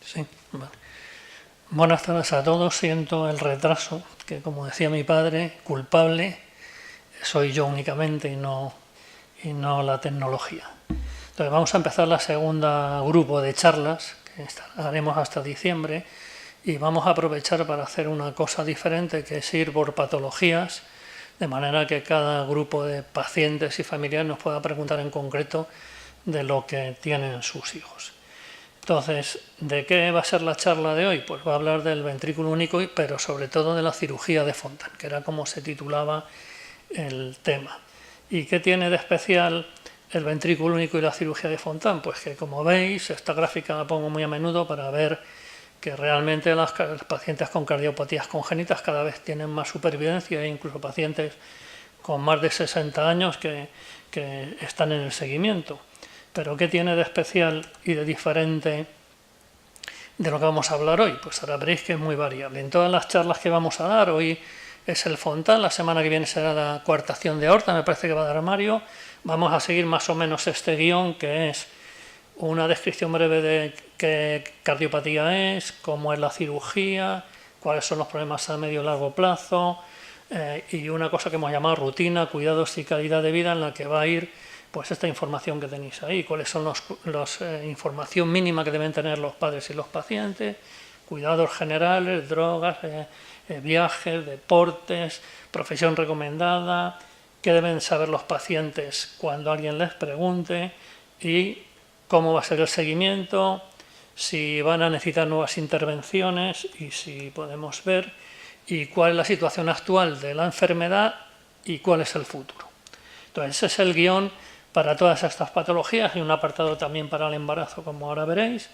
Sí, vale. Buenas tardes a todos. Siento el retraso, que como decía mi padre, culpable soy yo únicamente y no la tecnología. Entonces vamos a empezar la segunda grupo de charlas que haremos hasta diciembre y vamos a aprovechar para hacer una cosa diferente, que es ir por patologías, de manera que cada grupo de pacientes y familiares nos pueda preguntar en concreto de lo que tienen sus hijos. Entonces, ¿de qué va a ser la charla de hoy? Pues va a hablar del ventrículo único, pero sobre todo de la cirugía de Fontan, que era como se titulaba el tema. ¿Y qué tiene de especial el ventrículo único y la cirugía de Fontan? Pues que, como veis, esta gráfica la pongo muy a menudo para ver que realmente los pacientes con cardiopatías congénitas cada vez tienen más supervivencia, e incluso pacientes con más de 60 años que están en el seguimiento. Pero ¿qué tiene de especial y de diferente de lo que vamos a hablar hoy? Pues ahora veréis que es muy variable. En todas las charlas que vamos a dar, hoy es el Fontan, la semana que viene será la coartación de aorta, me parece que va a dar Mario. Vamos a seguir más o menos este guión, que es una descripción breve de qué cardiopatía es, cómo es la cirugía, cuáles son los problemas a medio y largo plazo, y una cosa que hemos llamado rutina, cuidados y calidad de vida, en la que va a ir pues esta información que tenéis ahí, cuáles son los información mínima que deben tener los padres y los pacientes, cuidados generales, drogas, viajes, deportes, profesión recomendada, qué deben saber los pacientes cuando alguien les pregunte y cómo va a ser el seguimiento, si van a necesitar nuevas intervenciones y si podemos ver, y cuál es la situación actual de la enfermedad y cuál es el futuro. Entonces ese es el guión para todas estas patologías y un apartado también para el embarazo, como ahora veréis,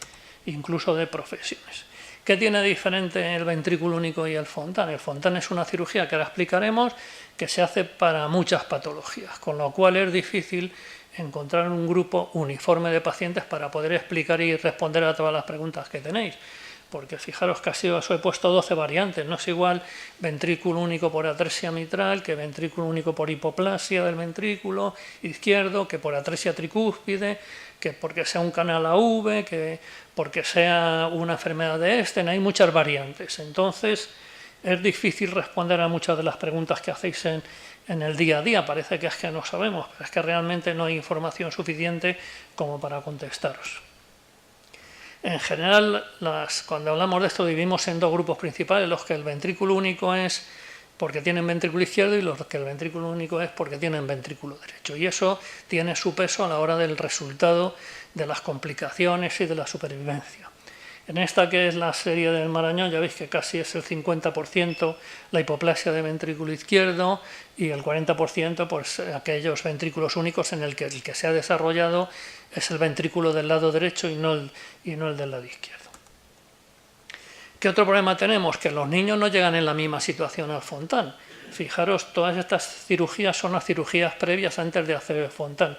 incluso de profesiones. ¿Qué tiene de diferente el ventrículo único y el Fontan? El Fontan es una cirugía que ahora explicaremos que se hace para muchas patologías, con lo cual es difícil encontrar un grupo uniforme de pacientes para poder explicar y responder a todas las preguntas que tenéis. Porque fijaros que así os he puesto 12 variantes, no es igual ventrículo único por atresia mitral que ventrículo único por hipoplasia del ventrículo izquierdo, que por atresia tricúspide, que porque sea un canal AV, que porque sea una enfermedad de Esten, hay muchas variantes. Entonces es difícil responder a muchas de las preguntas que hacéis en el día a día, parece que es que no sabemos, pero es que realmente no hay información suficiente como para contestaros. En general, cuando hablamos de esto dividimos en dos grupos principales, los que el ventrículo único es porque tienen ventrículo izquierdo y los que el ventrículo único es porque tienen ventrículo derecho. Y eso tiene su peso a la hora del resultado de las complicaciones y de la supervivencia. En esta, que es la serie del Marañón, ya veis que casi es el 50% la hipoplasia de ventrículo izquierdo y el 40% pues aquellos ventrículos únicos en el que se ha desarrollado es el ventrículo del lado derecho y no el del lado izquierdo. ¿Qué otro problema tenemos? Que los niños no llegan en la misma situación al Fontan. Fijaros, todas estas cirugías son las cirugías previas antes de hacer el Fontan.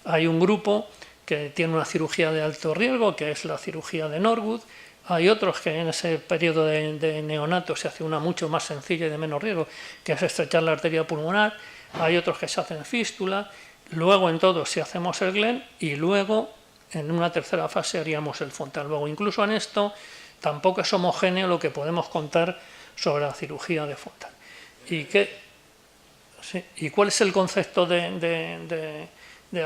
Hay un grupo que tiene una cirugía de alto riesgo, que es la cirugía de Norwood. Hay otros que en ese periodo de neonato se hace una mucho más sencilla y de menos riesgo, que es estrechar la arteria pulmonar. Hay otros que se hacen fístula. Luego en todos si hacemos el Glenn y luego en una tercera fase haríamos el Fontan. Luego incluso en esto tampoco es homogéneo lo que podemos contar sobre la cirugía de Fontan. ¿Y cuál es el concepto de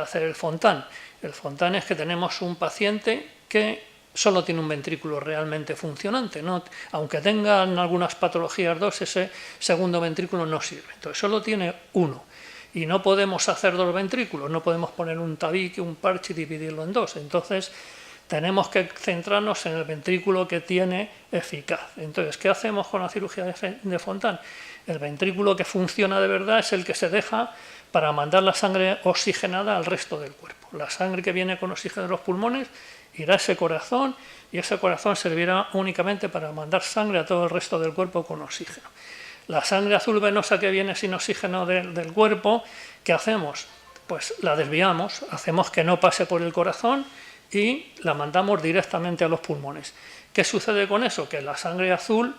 hacer el Fontan? El Fontan es que tenemos un paciente que solo tiene un ventrículo realmente funcionante, ¿no? Aunque tengan algunas patologías dos, ese segundo ventrículo no sirve. Entonces solo tiene uno. Y no podemos hacer dos ventrículos, no podemos poner un tabique, un parche y dividirlo en dos. Entonces tenemos que centrarnos en el ventrículo que tiene eficaz. Entonces, ¿qué hacemos con la cirugía de Fontan? El ventrículo que funciona de verdad es el que se deja para mandar la sangre oxigenada al resto del cuerpo. La sangre que viene con oxígeno de los pulmones irá a ese corazón y ese corazón servirá únicamente para mandar sangre a todo el resto del cuerpo con oxígeno. La sangre azul venosa que viene sin oxígeno del cuerpo, ¿qué hacemos? Pues la desviamos, hacemos que no pase por el corazón y la mandamos directamente a los pulmones. ¿Qué sucede con eso? Que la sangre azul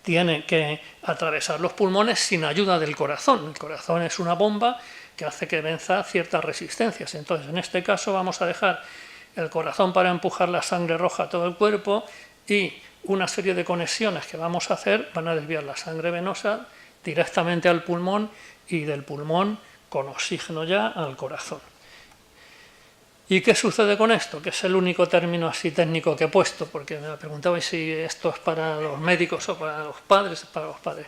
tiene que atravesar los pulmones sin ayuda del corazón. El corazón es una bomba que hace que venza ciertas resistencias. Entonces, en este caso vamos a dejar el corazón para empujar la sangre roja a todo el cuerpo y una serie de conexiones que vamos a hacer van a desviar la sangre venosa directamente al pulmón y del pulmón con oxígeno ya al corazón. ¿Y qué sucede con esto? Que es el único término así técnico que he puesto, porque me preguntabais si esto es para los médicos o para los padres. Para los padres.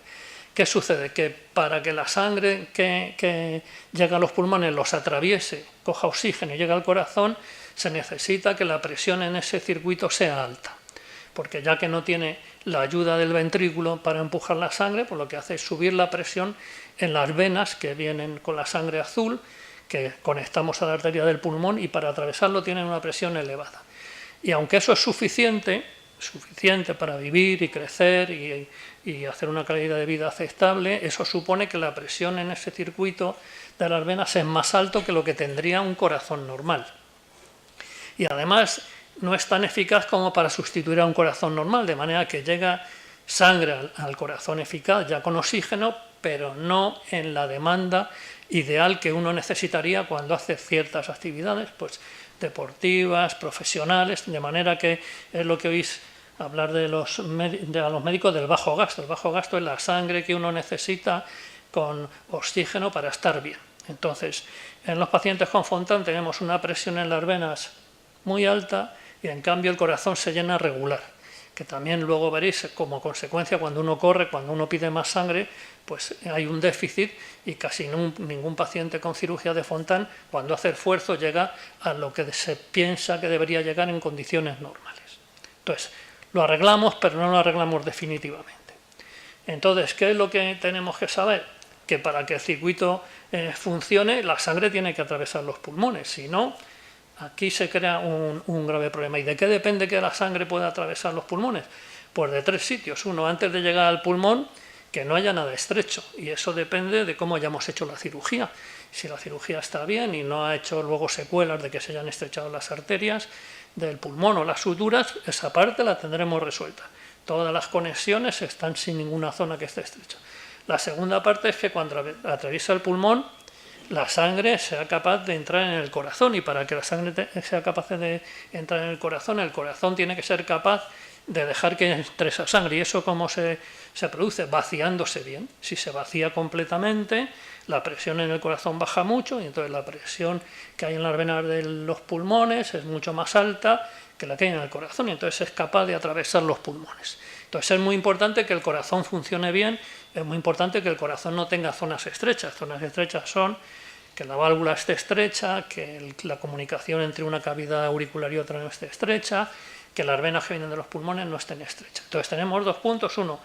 ¿Qué sucede? Que para que la sangre que llega a los pulmones los atraviese, coja oxígeno y llegue al corazón, se necesita que la presión en ese circuito sea alta. Porque ya que no tiene la ayuda del ventrículo para empujar la sangre, pues lo que hace es subir la presión en las venas que vienen con la sangre azul, que conectamos a la arteria del pulmón y para atravesarlo tienen una presión elevada. Y aunque eso es suficiente para vivir y crecer y hacer una calidad de vida aceptable, eso supone que la presión en ese circuito de las venas es más alto que lo que tendría un corazón normal. Y además no es tan eficaz como para sustituir a un corazón normal, de manera que llega sangre al corazón eficaz ya con oxígeno, pero no en la demanda ideal que uno necesitaría cuando hace ciertas actividades pues, deportivas, profesionales, de manera que es lo que oís hablar a los médicos del bajo gasto. El bajo gasto es la sangre que uno necesita con oxígeno para estar bien. Entonces, en los pacientes con Fontan tenemos una presión en las venas muy alta y en cambio el corazón se llena regular, que también luego veréis como consecuencia cuando uno corre, cuando uno pide más sangre, pues hay un déficit y casi ningún paciente con cirugía de Fontan cuando hace esfuerzo llega a lo que se piensa que debería llegar en condiciones normales. Entonces, lo arreglamos, pero no lo arreglamos definitivamente. Entonces, ¿qué es lo que tenemos que saber? Que para que el circuito funcione, la sangre tiene que atravesar los pulmones, si no, aquí se crea un grave problema. ¿Y de qué depende que la sangre pueda atravesar los pulmones? Pues de tres sitios. Uno, antes de llegar al pulmón, que no haya nada estrecho, y eso depende de cómo hayamos hecho la cirugía. Si la cirugía está bien y no ha hecho luego secuelas de que se hayan estrechado las arterias del pulmón o las suturas, esa parte la tendremos resuelta. Todas las conexiones están sin ninguna zona que esté estrecha. La segunda parte es que cuando atraviesa el pulmón, la sangre sea capaz de entrar en el corazón, y para que la sangre sea capaz de entrar en el corazón tiene que ser capaz de dejar que entre esa sangre. ¿Y eso cómo se produce? Vaciándose bien. Si se vacía completamente, la presión en el corazón baja mucho y entonces la presión que hay en las venas de los pulmones es mucho más alta que la que hay en el corazón y entonces es capaz de atravesar los pulmones. Entonces es muy importante que el corazón funcione bien, es muy importante que el corazón no tenga zonas estrechas. Zonas estrechas son que la válvula esté estrecha, que la comunicación entre una cavidad auricular y otra no esté estrecha, que las venas que vienen de los pulmones no estén estrechas. Entonces tenemos dos puntos. Uno,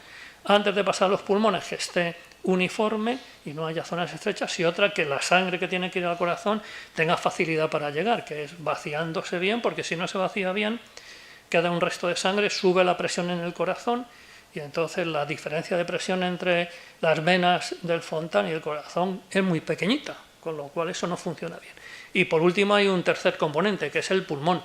antes de pasar a los pulmones, que esté uniforme y no haya zonas estrechas, y otra, que la sangre que tiene que ir al corazón tenga facilidad para llegar, que es vaciándose bien, porque si no se vacía bien, queda un resto de sangre, sube la presión en el corazón y entonces la diferencia de presión entre las venas del Fontan y el corazón es muy pequeñita, con lo cual eso no funciona bien. Y por último hay un tercer componente, que es el pulmón.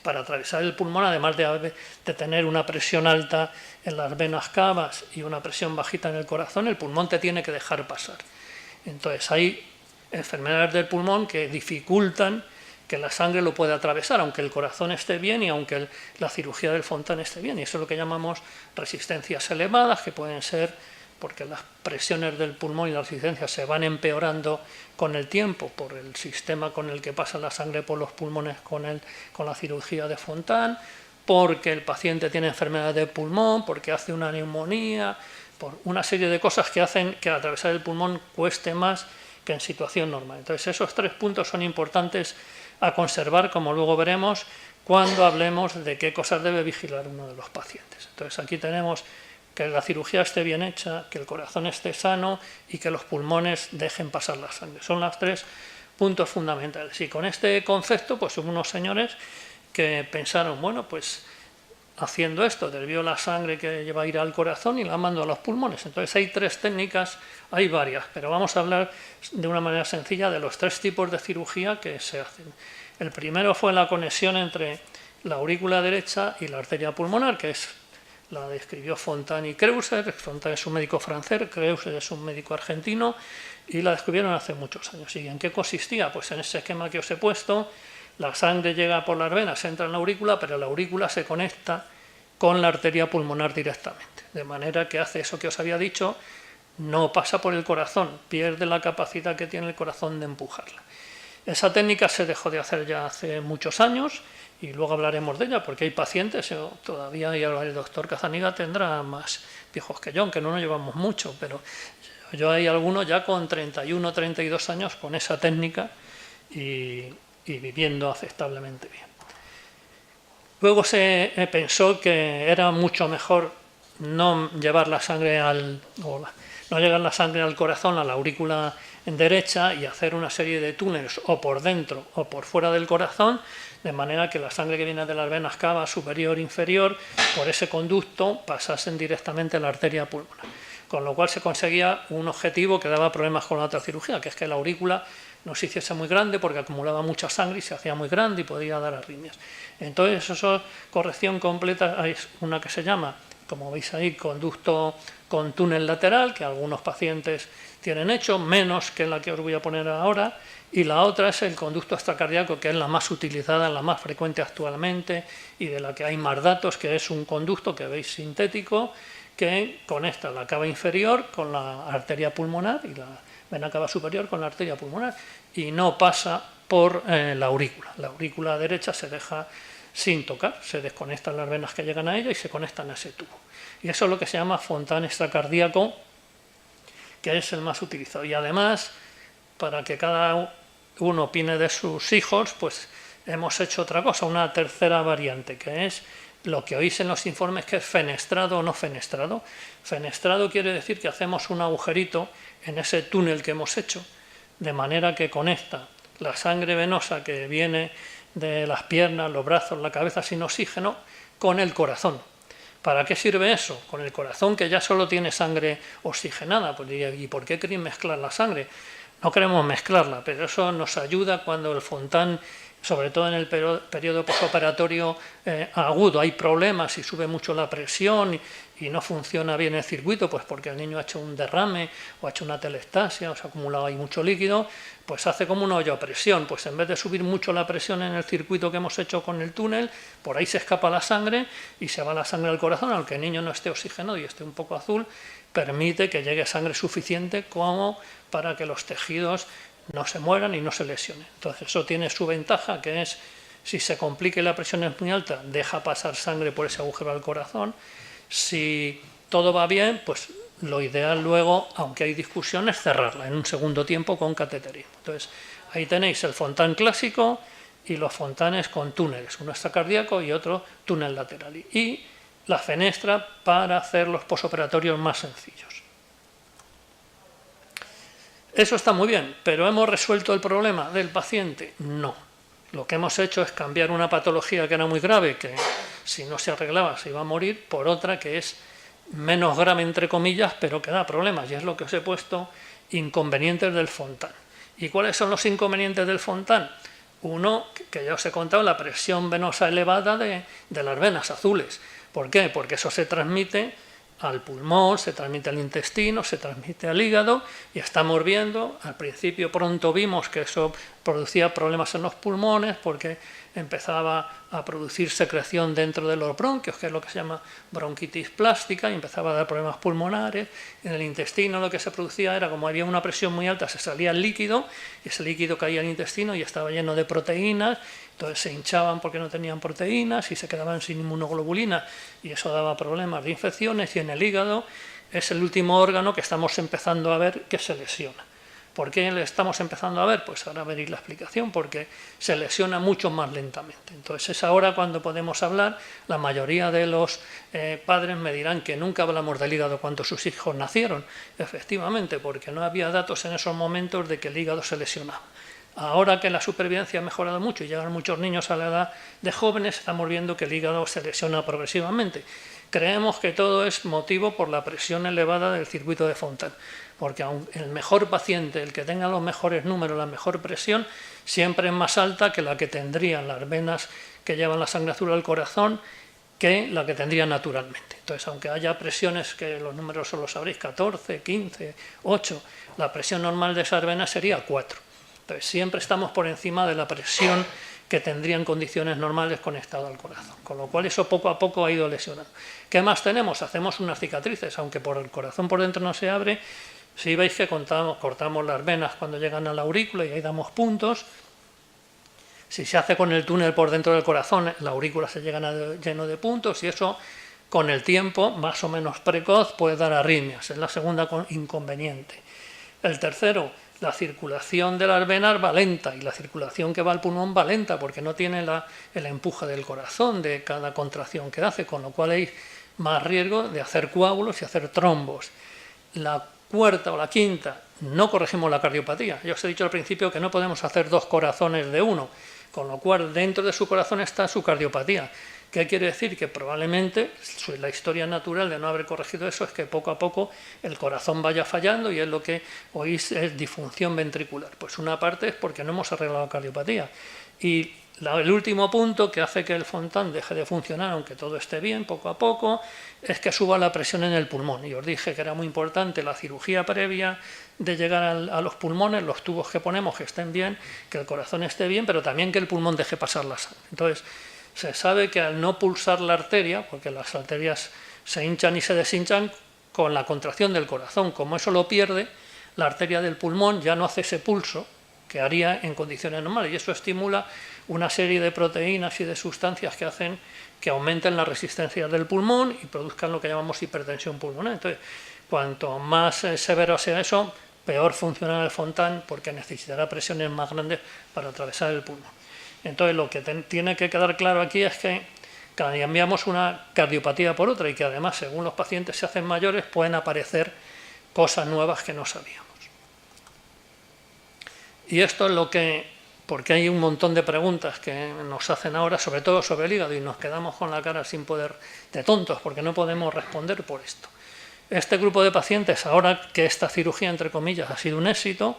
Para atravesar el pulmón, además de tener una presión alta en las venas cavas y una presión bajita en el corazón, el pulmón te tiene que dejar pasar. Entonces hay enfermedades del pulmón que dificultan que la sangre lo pueda atravesar, aunque el corazón esté bien y aunque la cirugía del Fontan esté bien. Y eso es lo que llamamos resistencias elevadas, que pueden ser porque las presiones del pulmón y la resistencia se van empeorando con el tiempo por el sistema con el que pasa la sangre por los pulmones con la cirugía de Fontan, porque el paciente tiene enfermedad de pulmón, porque hace una neumonía, por una serie de cosas que hacen que atravesar el pulmón cueste más que en situación normal. Entonces esos tres puntos son importantes a conservar, como luego veremos, cuando hablemos de qué cosas debe vigilar uno de los pacientes. Entonces aquí tenemos que la cirugía esté bien hecha, que el corazón esté sano y que los pulmones dejen pasar la sangre. Son los tres puntos fundamentales. Y con este concepto, pues hubo unos señores que pensaron, bueno, pues haciendo esto, desvío la sangre que va a ir al corazón y la mando a los pulmones. Entonces hay tres técnicas, hay varias, pero vamos a hablar de una manera sencilla de los tres tipos de cirugía que se hacen. El primero fue la conexión entre la aurícula derecha y la arteria pulmonar, que es la describió Fontan y Kreuser. Fontan es un médico francés, Kreuser es un médico argentino y la descubrieron hace muchos años. ¿Y en qué consistía? Pues en ese esquema que os he puesto, La sangre llega por las venas, entra en la aurícula, pero la aurícula se conecta con la arteria pulmonar directamente. De manera que hace eso que os había dicho, no pasa por el corazón, pierde la capacidad que tiene el corazón de empujarla. Esa técnica se dejó de hacer ya hace muchos años y luego hablaremos de ella porque hay pacientes, todavía el doctor Cazzaniga tendrá más viejos que yo, aunque no nos llevamos mucho, pero yo hay algunos ya con 31 o 32 años con esa técnica y viviendo aceptablemente bien. Luego se pensó que era mucho mejor no llevar la sangre no llegar la sangre al corazón, a la aurícula derecha, y hacer una serie de túneles o por dentro o por fuera del corazón, de manera que la sangre que viene de las venas cava superior e inferior, por ese conducto pasasen directamente a la arteria pulmonar. Con lo cual se conseguía un objetivo que daba problemas con la otra cirugía, que es que la aurícula no se hiciese muy grande porque acumulaba mucha sangre y se hacía muy grande y podía dar arritmias. Entonces, eso, corrección completa, es una que se llama, como veis ahí, conducto con túnel lateral, que algunos pacientes tienen hecho, menos que la que os voy a poner ahora, y la otra es el conducto extracardíaco, que es la más utilizada, la más frecuente actualmente y de la que hay más datos, que es un conducto que veis sintético, que conecta la cava inferior con la arteria pulmonar y la vena cava superior con la arteria pulmonar y no pasa por la aurícula. La aurícula derecha se deja sin tocar, se desconectan las venas que llegan a ella y se conectan a ese tubo. Y eso es lo que se llama Fontan extracardíaco, que es el más utilizado. Y además, para que cada uno opine de sus hijos, pues hemos hecho otra cosa, una tercera variante, que es lo que oís en los informes, que es fenestrado o no fenestrado. Fenestrado quiere decir que hacemos un agujerito en ese túnel que hemos hecho, de manera que conecta la sangre venosa que viene de las piernas, los brazos, la cabeza sin oxígeno, con el corazón. ¿Para qué sirve eso? Con el corazón, que ya solo tiene sangre oxigenada. Pues, ¿y por qué queréis mezclar la sangre? No queremos mezclarla, pero eso nos ayuda cuando el Fontan, sobre todo en el periodo postoperatorio agudo, hay problemas y sube mucho la presión y no funciona bien el circuito, pues porque el niño ha hecho un derrame o ha hecho una telestasia o se ha acumulado ahí mucho líquido, pues hace como un hoyo a presión. Pues en vez de subir mucho la presión en el circuito que hemos hecho con el túnel, por ahí se escapa la sangre y se va la sangre al corazón, aunque el niño no esté oxigenado y esté un poco azul, permite que llegue sangre suficiente como para que los tejidos no se mueran y no se lesionen. Entonces eso tiene su ventaja, que es, si se complica y la presión es muy alta, deja pasar sangre por ese agujero al corazón. Si todo va bien, pues lo ideal luego, aunque hay discusiones, cerrarla en un segundo tiempo con cateterismo. Entonces ahí tenéis el Fontan clásico y los Fontanes con túneles, uno extracardíaco y otro túnel lateral. Y la fenestra para hacer los posoperatorios más sencillos. Eso está muy bien, pero ¿hemos resuelto el problema del paciente? No. Lo que hemos hecho es cambiar una patología que era muy grave, que si no se arreglaba se iba a morir, por otra que es menos grave, entre comillas, pero que da problemas, y es lo que os he puesto, inconvenientes del Fontan. ¿Y cuáles son los inconvenientes del Fontan? Uno, que ya os he contado, la presión venosa elevada de las venas azules. ¿Por qué? Porque eso se transmite al pulmón, se transmite al intestino, se transmite al hígado y estamos viendo, al principio pronto vimos que eso producía problemas en los pulmones porque empezaba a producir secreción dentro de los bronquios, que es lo que se llama bronquitis plástica, y empezaba a dar problemas pulmonares. En el intestino lo que se producía era, como había una presión muy alta, se salía el líquido y ese líquido caía al intestino y estaba lleno de proteínas. Entonces se hinchaban porque no tenían proteínas y se quedaban sin inmunoglobulina y eso daba problemas de infecciones. Y en el hígado es el último órgano que estamos empezando a ver que se lesiona. ¿Por qué le estamos empezando a ver? Pues ahora veréis la explicación, porque se lesiona mucho más lentamente. Entonces es ahora cuando podemos hablar. La mayoría de los padres me dirán que nunca hablamos del hígado cuando sus hijos nacieron, efectivamente, porque no había datos en esos momentos de que el hígado se lesionaba. Ahora que la supervivencia ha mejorado mucho y llegan muchos niños a la edad de jóvenes, estamos viendo que el hígado se lesiona progresivamente. Creemos que todo es motivo por la presión elevada del circuito de Fontan, porque el mejor paciente, el que tenga los mejores números, la mejor presión, siempre es más alta que la que tendrían las venas que llevan la sangre azul al corazón, que la que tendría naturalmente. Entonces, aunque haya presiones que los números solo sabréis, 14, 15, 8, la presión normal de esas venas sería 4. Entonces, siempre estamos por encima de la presión que tendría en condiciones normales conectado al corazón. Con lo cual eso poco a poco ha ido lesionando. ¿Qué más tenemos? Hacemos unas cicatrices, aunque por el corazón por dentro no se abre. Si veis que cortamos las venas cuando llegan a la aurícula y ahí damos puntos. Si se hace con el túnel por dentro del corazón, la aurícula se llega lleno de puntos y eso con el tiempo, más o menos precoz, puede dar arritmias. Es la segunda inconveniente. El tercero, la circulación de las venas va lenta y la circulación que va al pulmón va lenta porque no tiene el empuje del corazón de cada contracción que hace, con lo cual hay más riesgo de hacer coágulos y hacer trombos. La cuarta o la quinta, no corregimos la cardiopatía. Ya os he dicho al principio que no podemos hacer dos corazones de uno, con lo cual dentro de su corazón está su cardiopatía. ¿Qué quiere decir? Que probablemente la historia natural de no haber corregido eso es que poco a poco el corazón vaya fallando y es lo que oís es disfunción ventricular. Pues una parte es porque no hemos arreglado la cardiopatía. Y el último punto que hace que el Fontan deje de funcionar, aunque todo esté bien, poco a poco, es que suba la presión en el pulmón. Y os dije que era muy importante la cirugía previa de llegar a los pulmones, los tubos que ponemos que estén bien, que el corazón esté bien, pero también que el pulmón deje pasar la sangre. Entonces, se sabe que al no pulsar la arteria, porque las arterias se hinchan y se deshinchan con la contracción del corazón, como eso lo pierde, la arteria del pulmón ya no hace ese pulso que haría en condiciones normales y eso estimula una serie de proteínas y de sustancias que hacen que aumenten las resistencias del pulmón y produzcan lo que llamamos hipertensión pulmonar. Entonces, cuanto más severo sea eso, peor funcionará el Fontan porque necesitará presiones más grandes para atravesar el pulmón. Entonces, lo que tiene que quedar claro aquí es que cambiamos una cardiopatía por otra y que además, según los pacientes se hacen mayores, pueden aparecer cosas nuevas que no sabíamos. Y esto es lo que, porque hay un montón de preguntas que nos hacen ahora, sobre todo sobre el hígado, y nos quedamos con la cara sin poder, de tontos, porque no podemos responder por esto. Este grupo de pacientes, ahora que esta cirugía, entre comillas, ha sido un éxito,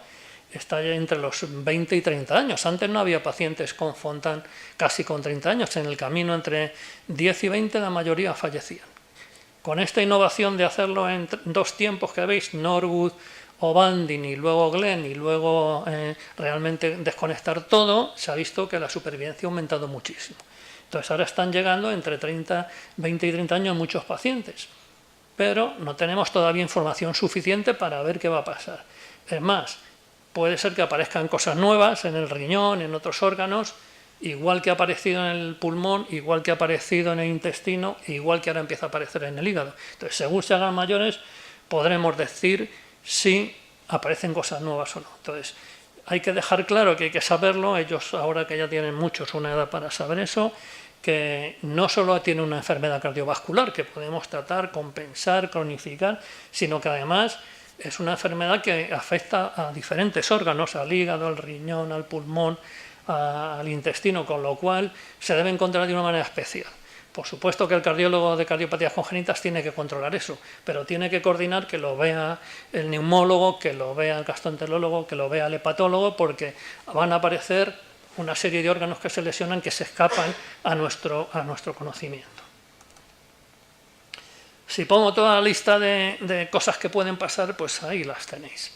está ya entre los 20 y 30 años. Antes no había pacientes con Fontan casi con 30 años. En el camino entre 10 y 20 la mayoría fallecían. Con esta innovación de hacerlo en dos tiempos que veis, Norwood o Banding y luego Glenn y luego realmente desconectar todo, se ha visto que la supervivencia ha aumentado muchísimo. Entonces ahora están llegando entre 20 y 30 años muchos pacientes, pero no tenemos todavía información suficiente para ver qué va a pasar. Es más, puede ser que aparezcan cosas nuevas en el riñón, en otros órganos, igual que ha aparecido en el pulmón, igual que ha aparecido en el intestino, igual que ahora empieza a aparecer en el hígado. Entonces, según se hagan mayores, podremos decir si aparecen cosas nuevas o no. Entonces, hay que dejar claro que hay que saberlo, ellos ahora que ya tienen muchos una edad para saber eso, que no solo tiene una enfermedad cardiovascular que podemos tratar, compensar, cronificar, sino que además es una enfermedad que afecta a diferentes órganos, al hígado, al riñón, al pulmón, al intestino, con lo cual se debe encontrar de una manera especial. Por supuesto que el cardiólogo de cardiopatías congénitas tiene que controlar eso, pero tiene que coordinar que lo vea el neumólogo, que lo vea el gastroenterólogo, que lo vea el hepatólogo, porque van a aparecer una serie de órganos que se lesionan que se escapan a nuestro conocimiento. Si pongo toda la lista de cosas que pueden pasar, pues ahí las tenéis.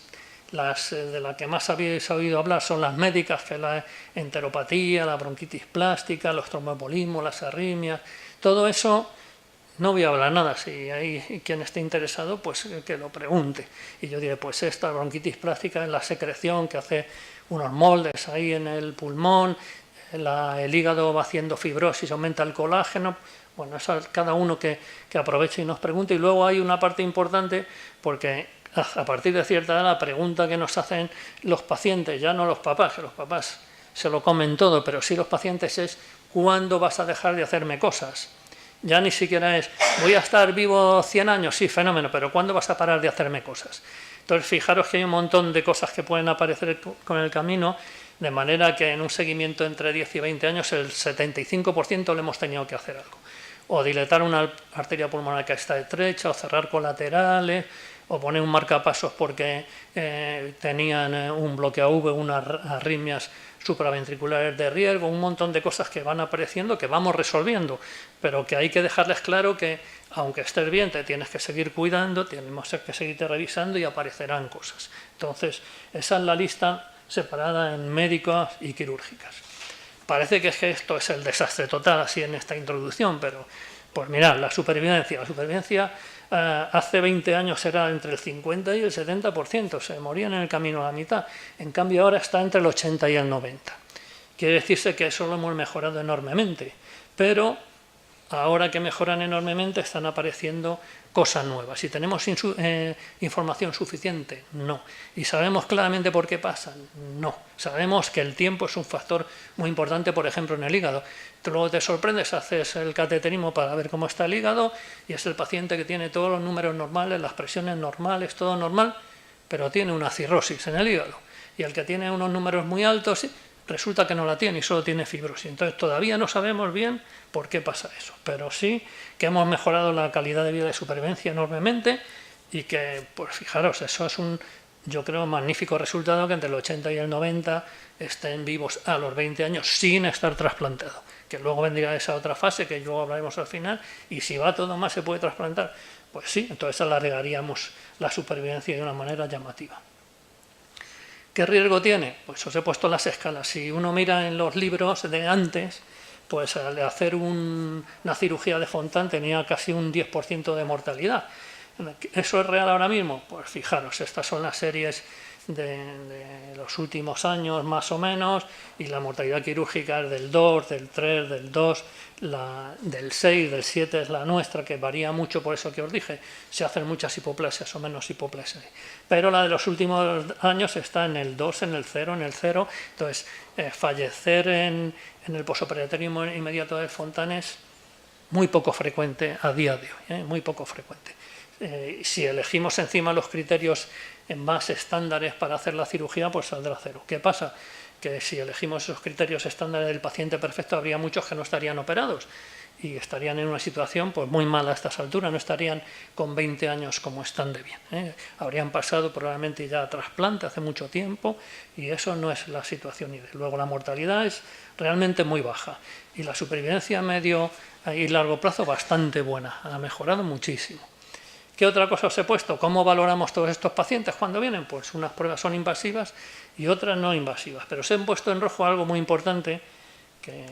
Las de las que más habéis oído hablar son las médicas, que es la enteropatía, la bronquitis plástica, los tromboembolismos, las arritmias. Todo eso no voy a hablar nada. Si hay quien esté interesado, pues que lo pregunte. Y yo diré, pues esta bronquitis plástica es la secreción que hace unos moldes ahí en el pulmón, el hígado va haciendo fibrosis, aumenta el colágeno. Bueno, eso es cada uno que aproveche y nos pregunte. Y luego hay una parte importante, porque a partir de cierta edad la pregunta que nos hacen los pacientes, ya no los papás, que los papás se lo comen todo, pero sí los pacientes es ¿cuándo vas a dejar de hacerme cosas? Ya ni siquiera es, voy a estar vivo 100 años, sí, fenómeno, pero ¿cuándo vas a parar de hacerme cosas? Entonces, fijaros que hay un montón de cosas que pueden aparecer con el camino, de manera que en un seguimiento entre 10 y 20 años el 75% le hemos tenido que hacer algo. O dilatar una arteria pulmonar que está estrecha, o cerrar colaterales, o poner un marcapasos porque tenían un bloqueo AV, unas arritmias supraventriculares de riesgo, un montón de cosas que van apareciendo, que vamos resolviendo, pero que hay que dejarles claro que aunque estés bien te tienes que seguir cuidando, tenemos que seguirte revisando y aparecerán cosas. Entonces, esa es la lista separada en médicas y quirúrgicas. Parece que esto es el desastre total, así en esta introducción, pero pues mirad, la supervivencia hace 20 años era entre el 50 y el 70%, se morían en el camino a la mitad, en cambio ahora está entre el 80 y el 90%. Quiere decirse que eso lo hemos mejorado enormemente, pero ahora que mejoran enormemente están apareciendo cosas nuevas. ¿Y tenemos información suficiente? No. ¿Y sabemos claramente por qué pasan? No. Sabemos que el tiempo es un factor muy importante, por ejemplo, en el hígado. Tú luego te sorprendes, haces el cateterismo para ver cómo está el hígado y es el paciente que tiene todos los números normales, las presiones normales, todo normal, pero tiene una cirrosis en el hígado. Y el que tiene unos números muy altos resulta que no la tiene y solo tiene fibrosis. Entonces todavía no sabemos bien por qué pasa eso, pero sí que hemos mejorado la calidad de vida de supervivencia enormemente y que, pues fijaros, eso es yo creo, magnífico resultado, que entre el 80 y el 90 estén vivos a los 20 años sin estar trasplantados, que luego vendrá esa otra fase que luego hablaremos al final, y si va todo más se puede trasplantar, pues sí, entonces alargaríamos la supervivencia de una manera llamativa. ¿Qué riesgo tiene? Pues os he puesto las escalas. Si uno mira en los libros de antes, pues al hacer una cirugía de Fontan tenía casi un 10% de mortalidad. ¿Eso es real ahora mismo? Pues fijaros, estas son las series de los últimos años más o menos, y la mortalidad quirúrgica es del 2, del 3, del 2, del 6, del 7 es la nuestra, que varía mucho, por eso que os dije, se hacen muchas hipoplasias o menos hipoplasias. Pero la de los últimos años está en el 2, en el 0, entonces fallecer en el posoperatorio inmediato de Fontan es muy poco frecuente a día de hoy, muy poco frecuente. Si elegimos encima los criterios más estándares para hacer la cirugía, pues saldrá 0. ¿Qué pasa? Que si elegimos esos criterios estándares del paciente perfecto, habría muchos que no estarían operados y estarían en una situación pues muy mala a estas alturas, no estarían con 20 años como están de bien. Habrían pasado probablemente ya a trasplante hace mucho tiempo y eso no es la situación ideal. Luego la mortalidad es realmente muy baja y la supervivencia a medio y largo plazo bastante buena, ha mejorado muchísimo. ¿Qué otra cosa os he puesto? ¿Cómo valoramos todos estos pacientes cuando vienen? Pues unas pruebas son invasivas y otras no invasivas. Pero os he puesto en rojo algo muy importante, que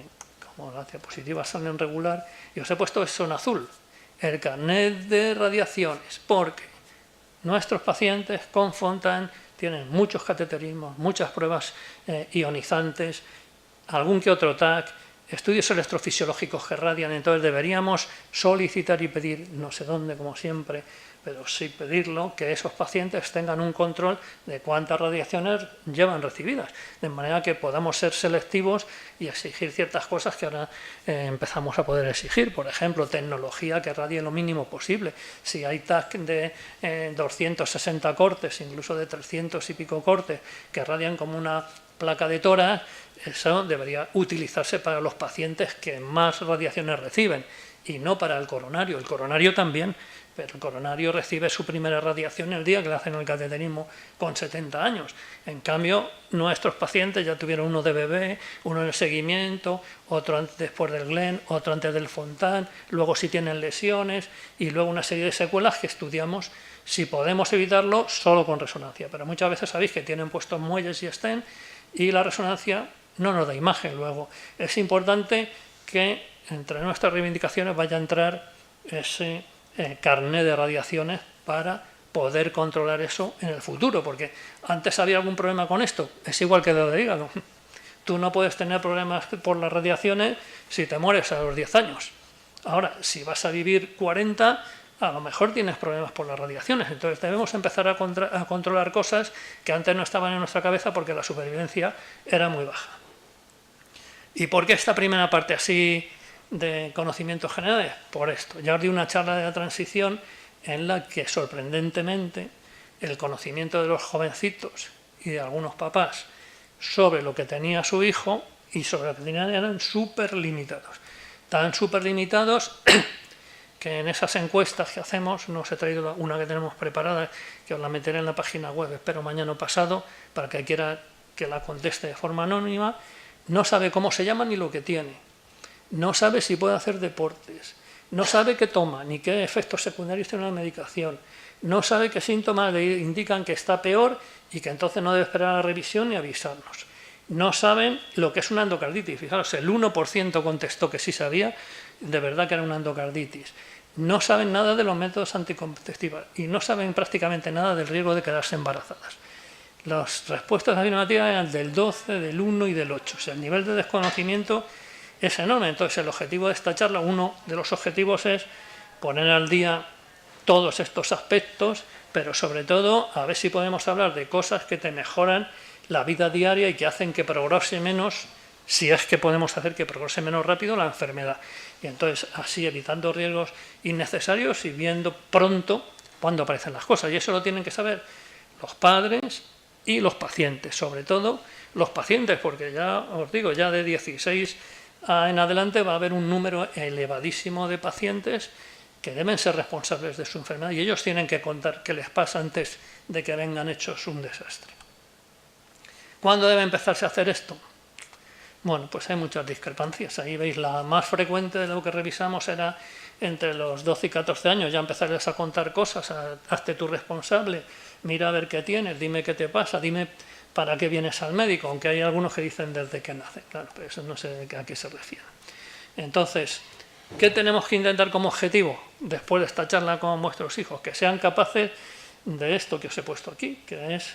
como las diapositivas salen regular, y os he puesto eso en azul, el carnet de radiaciones, porque nuestros pacientes con Fontan tienen muchos cateterismos, muchas pruebas ionizantes, algún que otro TAC, estudios electrofisiológicos que radian, entonces deberíamos solicitar y pedir, no sé dónde, como siempre, pero sí pedirlo, que esos pacientes tengan un control de cuántas radiaciones llevan recibidas, de manera que podamos ser selectivos y exigir ciertas cosas que ahora empezamos a poder exigir. Por ejemplo, tecnología que radie lo mínimo posible. Si hay TAC de 260 cortes, incluso de 300 y pico cortes, que radian como una placa de tórax, eso debería utilizarse para los pacientes que más radiaciones reciben y no para el coronario. El coronario también, pero el coronario recibe su primera radiación el día que le hacen el cateterismo con 70 años. En cambio, nuestros pacientes ya tuvieron uno de bebé, uno en el seguimiento, otro antes, después del Glenn, otro antes del Fontan, luego si tienen lesiones y luego una serie de secuelas que estudiamos si podemos evitarlo solo con resonancia. Pero muchas veces sabéis que tienen puestos muelles y estén y la resonancia no nos da imagen. Luego es importante que entre nuestras reivindicaciones vaya a entrar ese carnet de radiaciones para poder controlar eso en el futuro, porque antes había algún problema con esto, es igual que lo de hígado. Tú no puedes tener problemas por las radiaciones si te mueres a los 10 años. Ahora, si vas a vivir 40, a lo mejor tienes problemas por las radiaciones. Entonces debemos empezar a controlar cosas que antes no estaban en nuestra cabeza porque la supervivencia era muy baja. ¿Y por qué esta primera parte así de conocimientos generales? Por esto. Ya os di una charla de la transición en la que sorprendentemente el conocimiento de los jovencitos y de algunos papás sobre lo que tenía su hijo y sobre lo que tenían eran súper limitados. Tan súper limitados que en esas encuestas que hacemos, no os he traído una que tenemos preparada, que os la meteré en la página web, espero mañana o pasado, para que quiera que la conteste de forma anónima. No sabe cómo se llama ni lo que tiene, no sabe si puede hacer deportes, no sabe qué toma ni qué efectos secundarios tiene la medicación, no sabe qué síntomas le indican que está peor y que entonces no debe esperar a la revisión ni avisarnos. no saben lo que es una endocarditis. Fijaros, el 1% contestó que sí sabía, de verdad que era una endocarditis. No saben nada de los métodos anticonceptivos y no saben prácticamente nada del riesgo de quedarse embarazadas. Las respuestas afirmativas eran del 12, del 1 y del 8. O sea, el nivel de desconocimiento es enorme. Entonces, el objetivo de esta charla, uno de los objetivos es poner al día todos estos aspectos, pero sobre todo a ver si podemos hablar de cosas que te mejoran la vida diaria y que hacen que progrese menos, si es que podemos hacer que progrese menos rápido la enfermedad. Y entonces así evitando riesgos innecesarios y viendo pronto cuándo aparecen las cosas. Y eso lo tienen que saber los padres y los pacientes, sobre todo los pacientes, porque ya os digo, ya de 16 en adelante va a haber un número elevadísimo de pacientes que deben ser responsables de su enfermedad y ellos tienen que contar qué les pasa antes de que vengan hechos un desastre. ¿Cuándo debe empezarse a hacer esto? Bueno, pues hay muchas discrepancias. Ahí veis, la más frecuente de lo que revisamos era entre los 12 y 14 años. Ya empezarles a contar cosas, hazte tú responsable, mira a ver qué tienes, dime qué te pasa, dime para qué vienes al médico, aunque hay algunos que dicen desde que nacen. Claro, pero eso no sé a qué se refiere. Entonces, ¿qué tenemos que intentar como objetivo después de esta charla con vuestros hijos? Que sean capaces de esto que os he puesto aquí, que es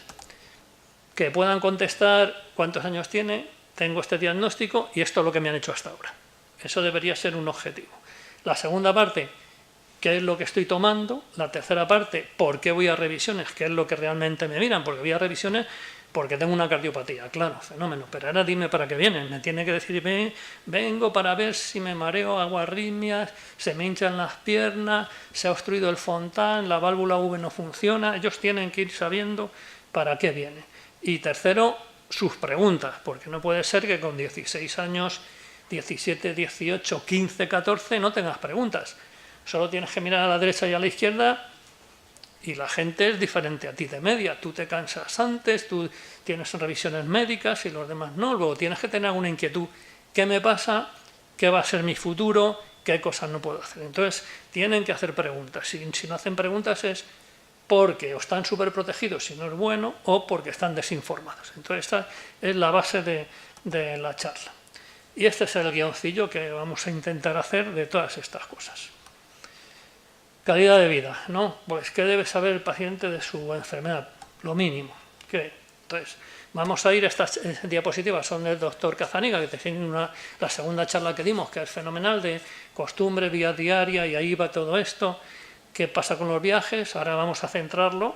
que puedan contestar cuántos años tiene, tengo este diagnóstico y esto es lo que me han hecho hasta ahora. Eso debería ser un objetivo. La segunda parte, ¿qué es lo que estoy tomando? La tercera parte, ¿por qué voy a revisiones? ¿Qué es lo que realmente me miran? Porque voy a revisiones porque tengo una cardiopatía, claro, fenómeno. Pero ahora dime para qué vienen. Me tiene que decir, vengo para ver si me mareo, hago arritmias, se me hinchan las piernas, se ha obstruido el fontán, la válvula V no funciona. Ellos tienen que ir sabiendo para qué viene. Y tercero, sus preguntas, porque no puede ser que con 16 años, 17, 18, 15, 14 no tengas preguntas. Solo tienes que mirar a la derecha y a la izquierda y la gente es diferente a ti de media. Tú te cansas antes, tú tienes revisiones médicas y los demás no. Luego tienes que tener alguna inquietud. ¿Qué me pasa? ¿Qué va a ser mi futuro? ¿Qué cosas no puedo hacer? Entonces tienen que hacer preguntas. Si no hacen preguntas es porque o están súper protegidos si no es bueno o porque están desinformados. Entonces esta es la base de la charla. Y este es el guioncillo que vamos a intentar hacer de todas estas cosas. Calidad de vida, ¿no? Pues ¿qué debe saber el paciente de su enfermedad? Lo mínimo. ¿Qué? Entonces, vamos a ir a estas diapositivas, son del doctor Cazzaniga, que tiene la segunda charla que dimos, que es fenomenal, de costumbre, vida diaria, y ahí va todo esto. ¿Qué pasa con los viajes? Ahora vamos a centrarlo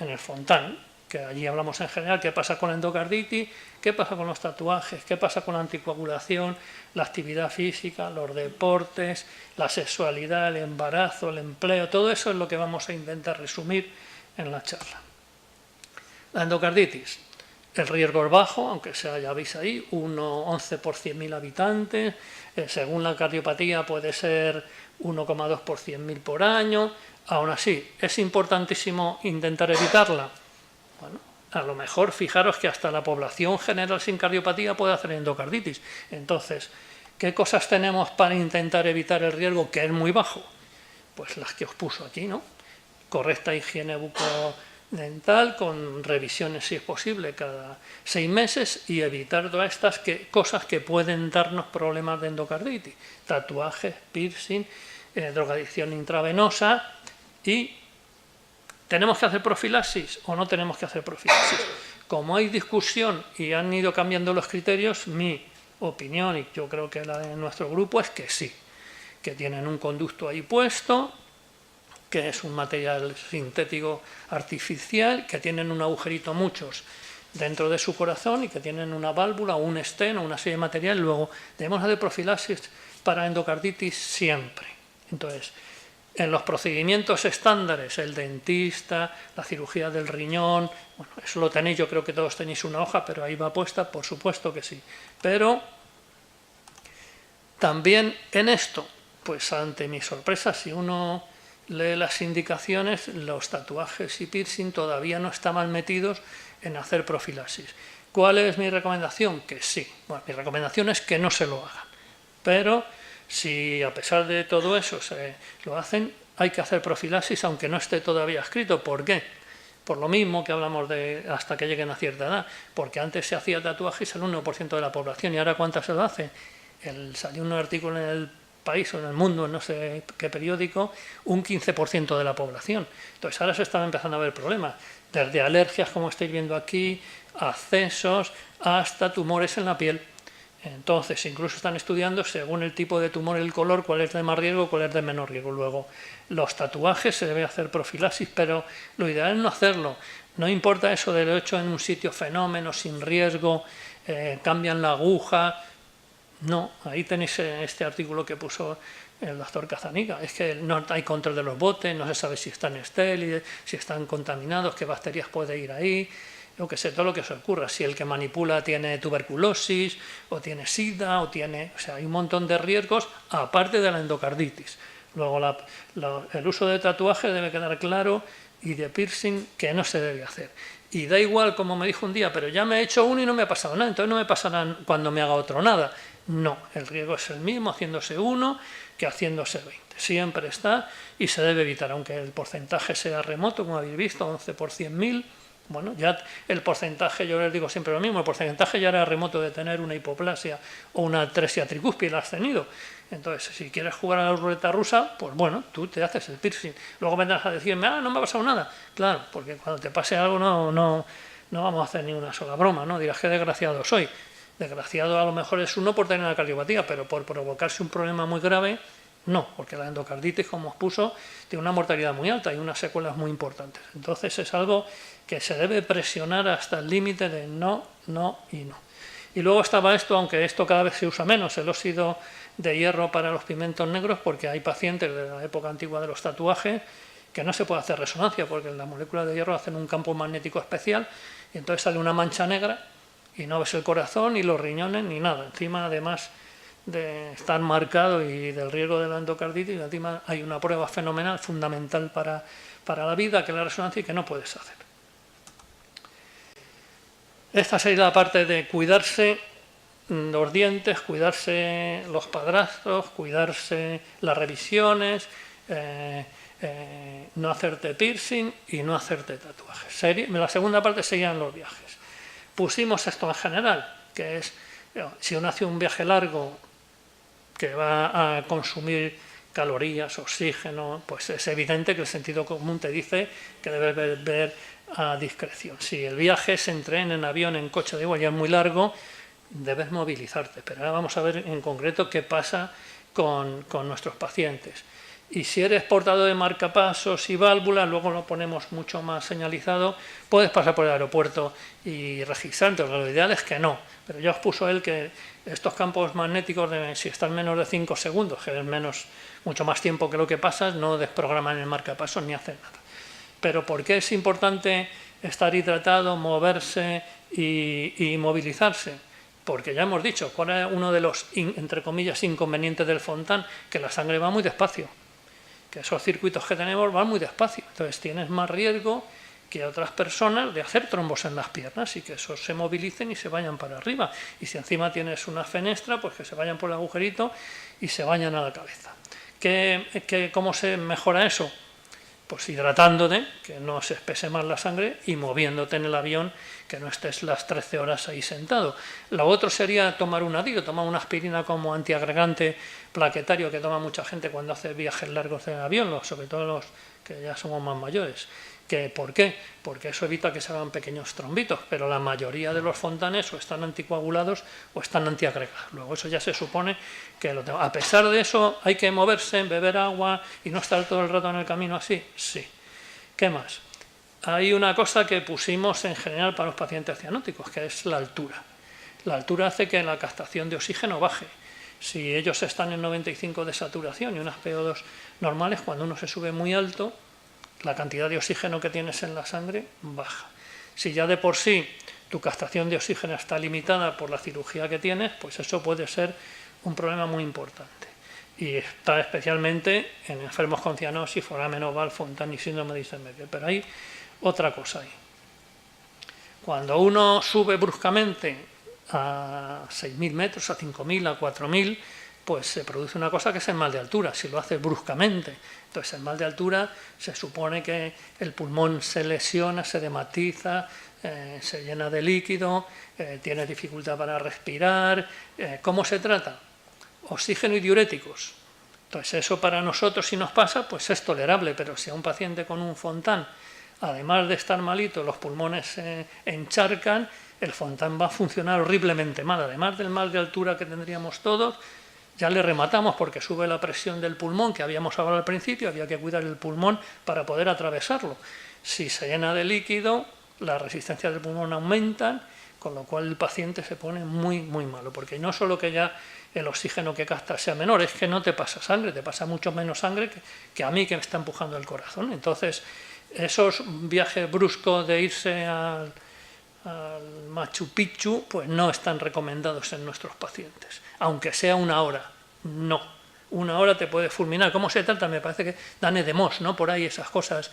en el fontán, que allí hablamos en general, qué pasa con la endocarditis, qué pasa con los tatuajes, qué pasa con la anticoagulación, la actividad física, los deportes, la sexualidad, el embarazo, el empleo, todo eso es lo que vamos a intentar resumir en la charla. La endocarditis, el riesgo es bajo, aunque sea, ya veis ahí, 11 por 100.000 habitantes, según la cardiopatía puede ser 1,2 por 100.000 por año. Aún así, ¿es importantísimo intentar evitarla? Bueno, a lo mejor fijaros que hasta la población general sin cardiopatía puede hacer endocarditis. Entonces, ¿qué cosas tenemos para intentar evitar el riesgo que es muy bajo? Pues las que os puso aquí, ¿no? Correcta higiene bucodental, con revisiones si es posible cada 6 meses y evitar todas estas cosas que pueden darnos problemas de endocarditis. Tatuajes, piercing, drogadicción intravenosa. Y ¿tenemos que hacer profilaxis o no tenemos que hacer profilaxis? Como hay discusión y han ido cambiando los criterios, mi opinión, y yo creo que la de nuestro grupo, es que sí, que tienen un conducto ahí puesto, que es un material sintético artificial, que tienen un agujerito muchos dentro de su corazón y que tienen una válvula, un stent o una serie de material. Luego debemos hacer profilaxis para endocarditis siempre. Entonces, en los procedimientos estándares, el dentista, la cirugía del riñón, bueno, eso lo tenéis, yo creo que todos tenéis una hoja, pero ahí va puesta, por supuesto que sí. Pero también en esto, pues ante mi sorpresa, si uno lee las indicaciones, los tatuajes y piercing todavía no estaban metidos en hacer profilaxis. ¿Cuál es mi recomendación? Que sí. Bueno, mi recomendación es que no se lo hagan. Pero si a pesar de todo eso se lo hacen, hay que hacer profilaxis aunque no esté todavía escrito. ¿Por qué? por lo mismo que hablamos de hasta que lleguen a cierta edad, porque antes se hacía tatuajes el 1% de la población y ahora ¿cuántas se lo hace? Salió un artículo en El País o en El Mundo, no sé qué periódico, un 15% de la población. Entonces ahora se están empezando a ver problemas, desde alergias como estáis viendo aquí, abscesos, hasta tumores en la piel. Entonces, incluso están estudiando, según el tipo de tumor y el color, cuál es de más riesgo, cuál es de menor riesgo. Luego, los tatuajes se debe hacer profilaxis, pero lo ideal es no hacerlo. No importa eso de lo hecho en un sitio fenómeno, sin riesgo, cambian la aguja. No, ahí tenéis este artículo que puso el doctor Cazanica. Es que no hay control de los botes, no se sabe si están estériles, si están contaminados, qué bacterias puede ir ahí. Yo que sé, todo lo que se ocurra, si el que manipula tiene tuberculosis, o tiene sida, o sea, hay un montón de riesgos, aparte de la endocarditis. Luego, el uso de tatuaje debe quedar claro, y de piercing, que no se debe hacer. Y da igual, como me dijo un día, pero ya me he hecho uno y no me ha pasado nada, entonces no me pasará cuando me haga otro nada. No, el riesgo es el mismo haciéndose uno que haciéndose 20. Siempre está y se debe evitar, aunque el porcentaje sea remoto, como habéis visto, 11 por 100.000. Bueno, ya el porcentaje, yo les digo siempre lo mismo, el porcentaje ya era remoto de tener una hipoplasia o una atresia tricúspide, la has tenido. Entonces, si quieres jugar a la ruleta rusa, pues bueno, tú te haces el piercing. Luego vendrás a decirme, no me ha pasado nada. Claro, porque cuando te pase algo no vamos a hacer ni una sola broma, ¿no? Dirás, qué desgraciado soy. Desgraciado a lo mejor es uno por tener una cardiopatía, pero por provocarse un problema muy grave, no, porque la endocarditis, como os puso, tiene una mortalidad muy alta y unas secuelas muy importantes. Entonces es algo que se debe presionar hasta el límite de no, no y no. Y luego estaba esto, aunque esto cada vez se usa menos, el óxido de hierro para los pigmentos negros, porque hay pacientes de la época antigua de los tatuajes que no se puede hacer resonancia, porque las moléculas de hierro hacen un campo magnético especial y entonces sale una mancha negra y no ves el corazón, ni los riñones, ni nada. Encima, además de estar marcado y del riesgo de la endocarditis, encima hay una prueba fenomenal, fundamental para la vida, que es la resonancia, y que no puedes hacer. Esta sería la parte de cuidarse los dientes, cuidarse los padrastros, cuidarse las revisiones, no hacerte piercing y no hacerte tatuajes. La segunda parte serían los viajes. Pusimos esto en general, que es, si uno hace un viaje largo que va a consumir calorías, oxígeno, pues es evidente que el sentido común te dice que debes ver a discreción. Si el viaje es en tren, en avión, en coche, de igual, ya es muy largo, debes movilizarte. Pero ahora vamos a ver en concreto qué pasa con nuestros pacientes. Y si eres portador de marcapasos y válvulas, luego lo ponemos mucho más señalizado, puedes pasar por el aeropuerto y registrarte. Lo ideal es que no, pero ya os puso él que estos campos magnéticos, si están menos de 5 segundos, que es mucho más tiempo que lo que pasas, no desprograman el marcapasos ni hacen nada. Pero ¿por qué es importante estar hidratado, moverse y movilizarse? Porque ya hemos dicho, ¿cuál es uno de los, entre comillas, inconvenientes del Fontán? Que la sangre va muy despacio, que esos circuitos que tenemos van muy despacio. Entonces tienes más riesgo que otras personas de hacer trombos en las piernas y que esos se movilicen y se vayan para arriba. Y si encima tienes una fenestra, pues que se vayan por el agujerito y se vayan a la cabeza. ¿Cómo se mejora eso? Pues hidratándote, que no se espese más la sangre, y moviéndote en el avión, que no estés las 13 horas ahí sentado. Lo otro sería tomar un adiós, tomar una aspirina como antiagregante plaquetario que toma mucha gente cuando hace viajes largos en avión, sobre todo los que ya somos más mayores. ¿Por qué? Porque eso evita que se hagan pequeños trombitos, pero la mayoría de los fontanes o están anticoagulados o están antiagregados. Luego eso ya se supone que lo tengo. A pesar de eso, hay que moverse, beber agua y no estar todo el rato en el camino así. Sí. ¿Qué más? Hay una cosa que pusimos en general para los pacientes cianóticos, que es la altura. La altura hace que la captación de oxígeno baje. Si ellos están en 95 de saturación y unas PO2 normales, cuando uno se sube muy alto, la cantidad de oxígeno que tienes en la sangre baja. Si ya de por sí tu captación de oxígeno está limitada por la cirugía que tienes, pues eso puede ser un problema muy importante. Y está especialmente en enfermos con cianosis, foramen oval, Fontán y síndrome de Eisenberg. Pero hay otra cosa ahí. Cuando uno sube bruscamente a 6.000 metros, a 5.000, a 4.000, pues se produce una cosa que es el mal de altura, si lo haces bruscamente. Entonces el mal de altura se supone que el pulmón se lesiona, se dematiza, se llena de líquido, tiene dificultad para respirar. ¿Cómo se trata? Oxígeno y diuréticos. Entonces eso para nosotros, si nos pasa, pues es tolerable, pero si a un paciente con un Fontán, además de estar malito, los pulmones se encharcan, el Fontán va a funcionar horriblemente mal. Además del mal de altura que tendríamos todos, ya le rematamos porque sube la presión del pulmón, que habíamos hablado al principio, había que cuidar el pulmón para poder atravesarlo. Si se llena de líquido, la resistencia del pulmón aumenta, con lo cual el paciente se pone muy, muy malo, porque no solo que ya el oxígeno que capta sea menor, es que no te pasa sangre, te pasa mucho menos sangre que a mí, que me está empujando el corazón. Entonces, esos viajes bruscos de irse al Machu Picchu, pues no están recomendados en nuestros pacientes, aunque sea una hora, no. Una hora te puede fulminar. ¿Cómo se trata? Me parece que dan edemos, ¿no? Por ahí esas cosas,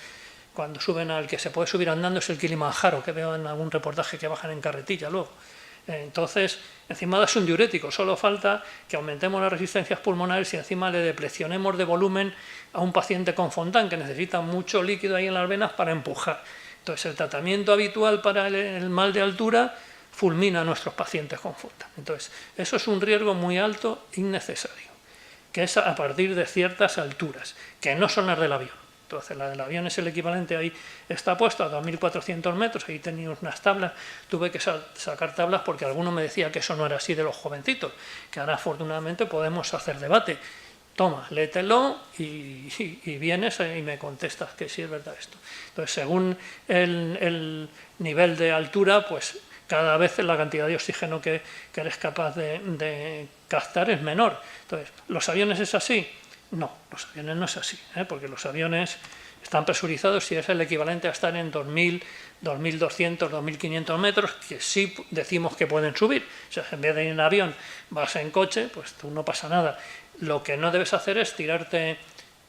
cuando suben al que se puede subir andando es el Kilimanjaro, que veo en algún reportaje que bajan en carretilla luego. Entonces, encima das un diurético, solo falta que aumentemos las resistencias pulmonares y encima le depresionemos de volumen a un paciente con Fontán, que necesita mucho líquido ahí en las venas para empujar. Entonces, el tratamiento habitual para el mal de altura fulmina a nuestros pacientes con Fontán. Entonces, eso es un riesgo muy alto, innecesario, que es a partir de ciertas alturas, que no son las del avión. Entonces, la del avión es el equivalente, ahí está puesto a 2.400 metros, ahí teníamos unas tablas, tuve que sacar tablas porque alguno me decía que eso no era así de los jovencitos, que ahora afortunadamente podemos hacer debate. Toma, léetelo y vienes y me contestas que sí es verdad esto. Entonces, según el nivel de altura, pues cada vez la cantidad de oxígeno que eres capaz de captar es menor. Entonces, ¿los aviones es así? No, los aviones no es así, porque los aviones están presurizados y es el equivalente a estar en 2.000, 2.200, 2.500 metros, que sí decimos que pueden subir. O sea, en vez de ir en avión vas en coche, pues tú no pasa nada. Lo que no debes hacer es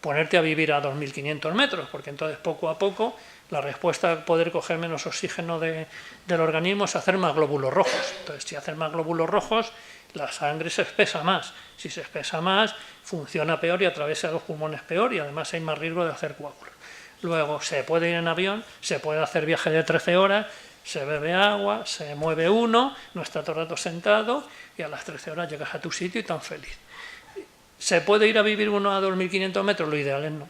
ponerte a vivir a 2.500 metros, porque entonces poco a poco la respuesta a poder coger menos oxígeno del organismo es hacer más glóbulos rojos. Entonces, si haces más glóbulos rojos, la sangre se espesa más. Si se espesa más, funciona peor y atraviesa los pulmones peor y además hay más riesgo de hacer coágulos. Luego, se puede ir en avión, se puede hacer viaje de 13 horas, se bebe agua, se mueve uno, no está todo el rato sentado y a las 13 horas llegas a tu sitio y tan feliz. ¿Se puede ir a vivir uno a 2.500 metros? Lo ideal es no,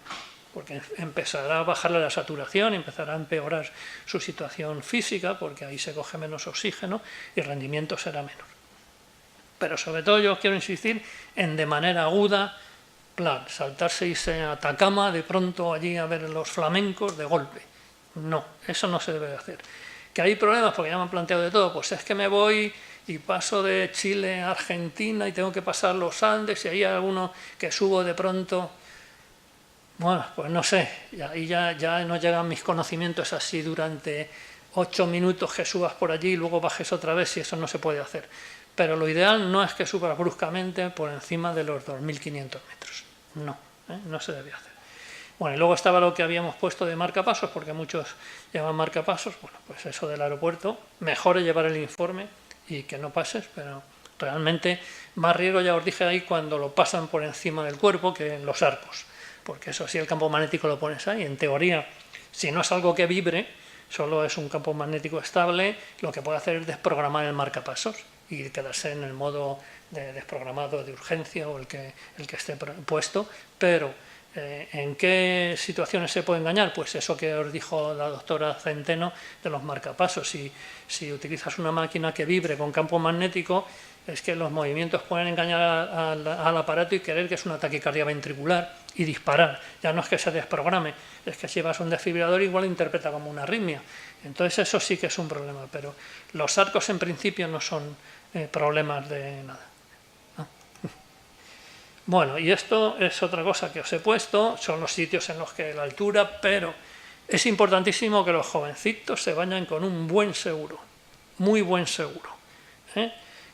porque empezará a bajarle la saturación, empezará a empeorar su situación física, porque ahí se coge menos oxígeno y el rendimiento será menor. Pero sobre todo yo quiero insistir en de manera aguda, plan, saltarse y irse a Atacama de pronto allí a ver los flamencos de golpe. No, eso no se debe hacer. ¿Que hay problemas? Porque ya me han planteado de todo. Pues es que me voy y paso de Chile a Argentina y tengo que pasar los Andes y ahí hay alguno que subo de pronto. Bueno, pues no sé, ahí ya no llegan mis conocimientos así durante 8 minutos que subas por allí y luego bajes otra vez, y eso no se puede hacer. Pero lo ideal no es que subas bruscamente por encima de los 2.500 metros. No, no se debe hacer. Bueno, y luego estaba lo que habíamos puesto de marcapasos, porque muchos llevan marcapasos. Bueno, pues eso del aeropuerto, mejor es llevar el informe y que no pases, pero realmente más riesgo, ya os dije ahí, cuando lo pasan por encima del cuerpo que en los arcos, porque eso sí, el campo magnético lo pones ahí. En teoría, si no es algo que vibre, solo es un campo magnético estable, lo que puede hacer es desprogramar el marcapasos y quedarse en el modo de desprogramado de urgencia o el que esté puesto. Pero ¿en qué situaciones se puede engañar? Pues eso que os dijo la doctora Centeno de los marcapasos. Si utilizas una máquina que vibre con campo magnético, es que los movimientos pueden engañar al aparato y creer que es una taquicardia ventricular y disparar. Ya no es que se desprograme, es que si vas a un desfibrilador igual lo interpreta como una arritmia. Entonces eso sí que es un problema, pero los arcos en principio no son problemas de nada. ¿No? Bueno, y esto es otra cosa que os he puesto, son los sitios en los que la altura, pero es importantísimo que los jovencitos se vayan con un buen seguro, muy buen seguro,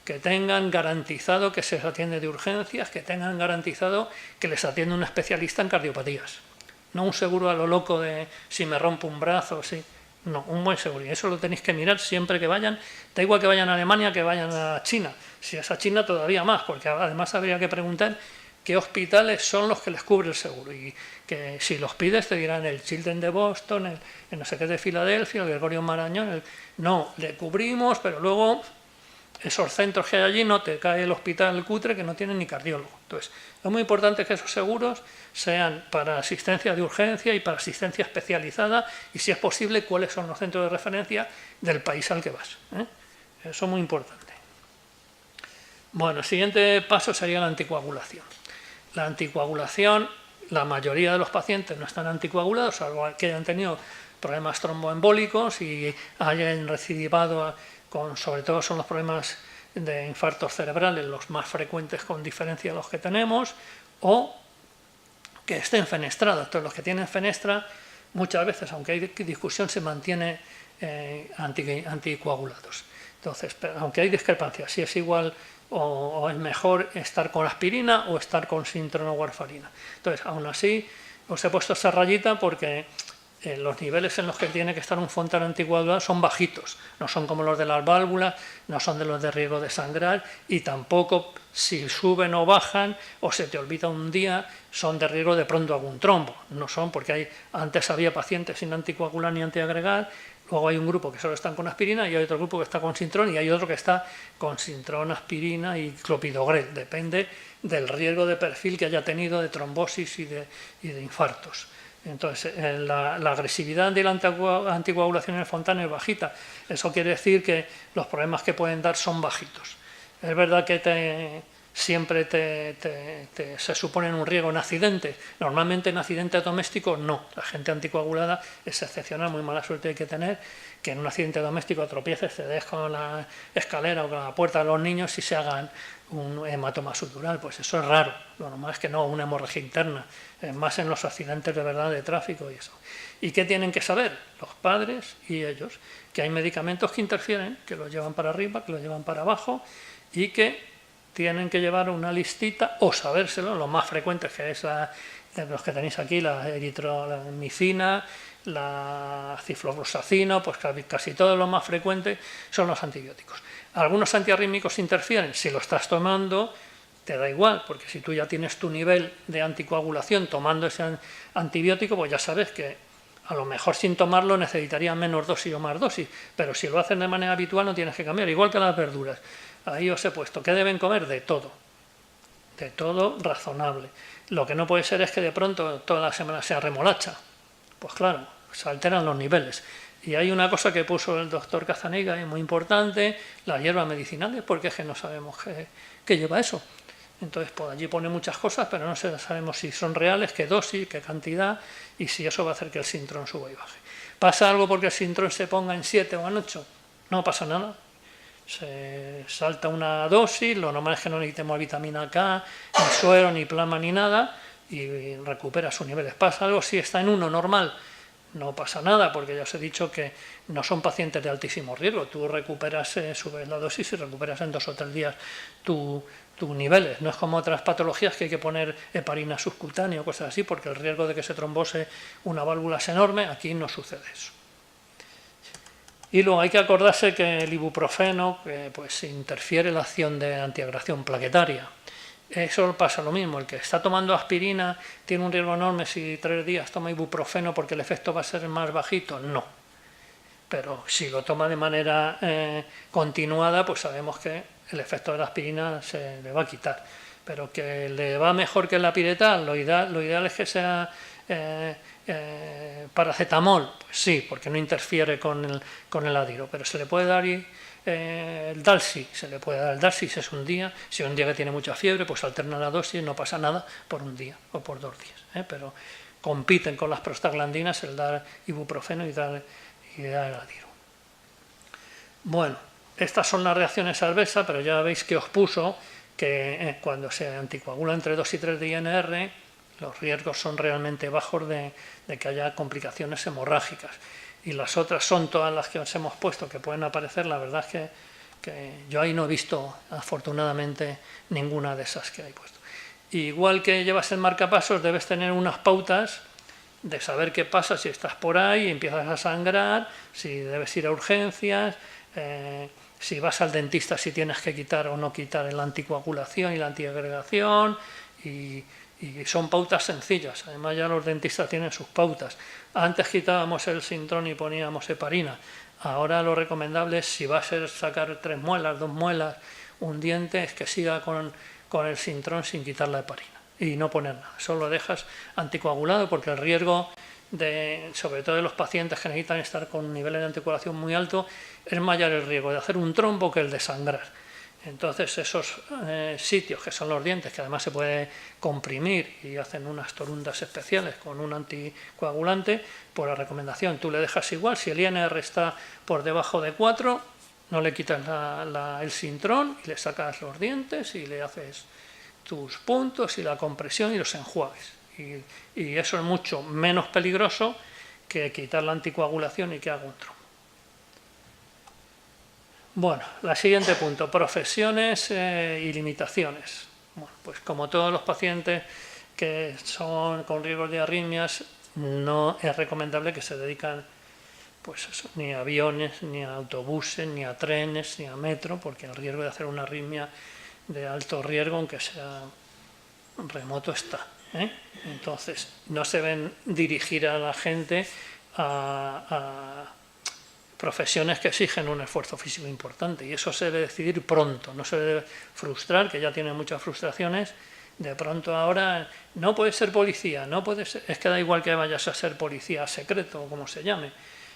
que tengan garantizado que se les atiende de urgencias, que tengan garantizado que les atiende un especialista en cardiopatías. No un seguro a lo loco de si me rompo un brazo, sí. No, un buen seguro. Y eso lo tenéis que mirar siempre que vayan. Da igual que vayan a Alemania que vayan a China. Si es a China todavía más, porque además habría que preguntar qué hospitales son los que les cubre el seguro. Y que si los pides te dirán el Children's de Boston, el no sé qué de Filadelfia, el Gregorio Marañón. No, le cubrimos, pero luego esos centros que hay allí no te cae el hospital cutre que no tiene ni cardiólogo. Entonces, es muy importante que esos seguros sean para asistencia de urgencia y para asistencia especializada y, si es posible, cuáles son los centros de referencia del país al que vas. Eso es muy importante. Bueno, el siguiente paso sería la anticoagulación. La anticoagulación, la mayoría de los pacientes no están anticoagulados, salvo que hayan tenido problemas tromboembólicos y hayan recidivado sobre todo son los problemas de infartos cerebrales los más frecuentes con diferencia de los que tenemos, o que estén fenestrados. Entonces, los que tienen fenestra, muchas veces, aunque hay discusión, se mantiene anticoagulados. Entonces, aunque hay discrepancias, si es igual o es mejor estar con aspirina o estar con Sintron o warfarina. Entonces, aún así, os he puesto esa rayita porque los niveles en los que tiene que estar un Fontan anticoagulado son bajitos, no son como los de las válvulas, no son de los de riesgo de sangrar, y tampoco, si suben o bajan o se te olvida un día, son de riesgo de pronto algún trombo. No son, porque antes había pacientes sin anticoagular ni antiagregar, luego hay un grupo que solo están con aspirina y hay otro grupo que está con Sintron y hay otro que está con Sintron, aspirina y clopidogrel. Depende del riesgo de perfil que haya tenido de trombosis y de infartos. Entonces, la agresividad de la anticoagulación en el Fontan es bajita. Eso quiere decir que los problemas que pueden dar son bajitos. Es verdad que siempre se supone un riesgo en accidentes. Normalmente en accidentes domésticos no. La gente anticoagulada es excepcional, muy mala suerte hay que tener, que en un accidente doméstico tropieces, te des con la escalera o con la puerta de los niños y se hagan un hematoma sutural. Pues eso es raro. Lo normal es que no, una hemorragia interna. Más en los accidentes de verdad de tráfico y eso. ¿Y qué tienen que saber los padres y ellos? Que hay medicamentos que interfieren, que los llevan para arriba, que los llevan para abajo, y que tienen que llevar una listita o sabérselo, lo más frecuente, que es de los que tenéis aquí, la eritromicina, la cifloxacino, pues casi todo lo más frecuente son los antibióticos. Algunos antiarrítmicos interfieren, si lo estás tomando te da igual, porque si tú ya tienes tu nivel de anticoagulación tomando ese antibiótico, pues ya sabes que a lo mejor sin tomarlo necesitaría menos dosis o más dosis, pero si lo hacen de manera habitual no tienes que cambiar, igual que las verduras. Ahí os he puesto, ¿qué deben comer? De todo razonable. Lo que no puede ser es que de pronto toda la semana sea remolacha. Pues claro, se alteran los niveles. Y hay una cosa que puso el doctor Cazzaniga, muy importante, las hierbas medicinales, porque es que no sabemos qué lleva eso. Entonces, pues allí pone muchas cosas, pero no sabemos si son reales, qué dosis, qué cantidad, y si eso va a hacer que el Sintron suba y baje. ¿Pasa algo porque el Sintron se ponga en 7 o en 8? No pasa nada. Se salta una dosis, lo normal es que no necesitemos vitamina K, ni suero, ni plasma, ni nada, y recupera sus niveles. ¿Pasa algo si está en 1 normal? No pasa nada, porque ya os he dicho que no son pacientes de altísimo riesgo. Tú recuperas, subes la dosis y recuperas en 2 o 3 días tus niveles. No es como otras patologías que hay que poner heparina subcutánea o cosas así, porque el riesgo de que se trombose una válvula es enorme. Aquí no sucede eso. Y luego hay que acordarse que el ibuprofeno pues interfiere en la acción de antiagregación plaquetaria. Eso pasa lo mismo, el que está tomando aspirina tiene un riesgo enorme si 3 días toma ibuprofeno porque el efecto va a ser más bajito, no. Pero si lo toma de manera continuada, pues sabemos que el efecto de la aspirina se le va a quitar. Pero que le va mejor que la piretal, lo ideal es que sea paracetamol, pues sí, porque no interfiere con el adiro, pero se le puede dar el Dalsi, si es un día, si es un día que tiene mucha fiebre, pues alterna la dosis, no pasa nada por un día o por 2 días, pero compiten con las prostaglandinas el dar ibuprofeno y dar el adiro. Bueno, estas son las reacciones adversas, pero ya veis que os puso que cuando se anticoagula entre 2 y 3 de INR, los riesgos son realmente bajos de que haya complicaciones hemorrágicas. Y las otras son todas las que os hemos puesto que pueden aparecer. La verdad es que yo ahí no he visto, afortunadamente, ninguna de esas que hay puesto. Igual que llevas el marcapasos, debes tener unas pautas de saber qué pasa si estás por ahí y empiezas a sangrar, si debes ir a urgencias, si vas al dentista, si tienes que quitar o no quitar la anticoagulación y la antiagregación, y son pautas sencillas. Además ya los dentistas tienen sus pautas. Antes quitábamos el Syntrón y poníamos heparina. Ahora lo recomendable es, si va a ser sacar 3 muelas, 2 muelas, un diente, es que siga con el Syntrón sin quitar la heparina y no poner nada. Solo dejas anticoagulado, porque el riesgo, sobre todo de los pacientes que necesitan estar con niveles de anticoagulación muy altos, es mayor el riesgo de hacer un trombo que el de sangrar. Entonces esos sitios que son los dientes, que además se puede comprimir y hacen unas torundas especiales con un anticoagulante, por la recomendación tú le dejas igual. Si el INR está por debajo de 4, no le quitas el Syntrón y le sacas los dientes y le haces tus puntos y la compresión y los enjuagues. Y eso es mucho menos peligroso que quitar la anticoagulación y que haga un trombo. Bueno, el siguiente punto, profesiones y limitaciones. Bueno, pues como todos los pacientes que son con riesgos de arritmias, no es recomendable que se dedican, pues eso, ni a aviones, ni a autobuses, ni a trenes, ni a metro, porque el riesgo de hacer una arritmia de alto riesgo, aunque sea remoto, está. Entonces, no se deben dirigir a la gente a profesiones que exigen un esfuerzo físico importante, y eso se debe decidir pronto, no se debe frustrar, que ya tiene muchas frustraciones. De pronto ahora no puedes ser policía, no puedes ser, es que da igual que vayas a ser policía secreto o como se llame,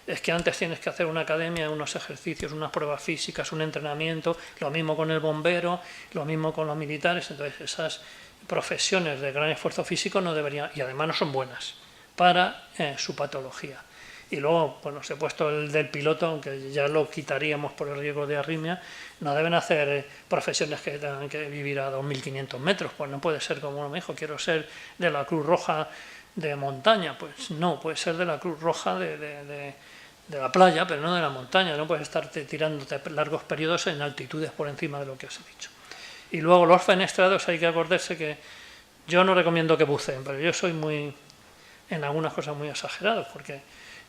es que antes tienes que hacer una academia, unos ejercicios, unas pruebas físicas, un entrenamiento, lo mismo con el bombero, lo mismo con los militares. Entonces esas profesiones de gran esfuerzo físico no deberían, y además no son buenas para su patología. Y luego, bueno, se ha puesto el del piloto, aunque ya lo quitaríamos por el riesgo de arritmia. No deben hacer profesiones que tengan que vivir a 2.500 metros, pues no puede ser como uno me dijo, quiero ser de la Cruz Roja de montaña. Pues no, puede ser de la Cruz Roja de la playa, pero no de la montaña. No puedes estar tirándote largos periodos en altitudes por encima de lo que os he dicho. Y luego los fenestrados, hay que acordarse que yo no recomiendo que buceen, pero yo soy muy, en algunas cosas muy exagerado, porque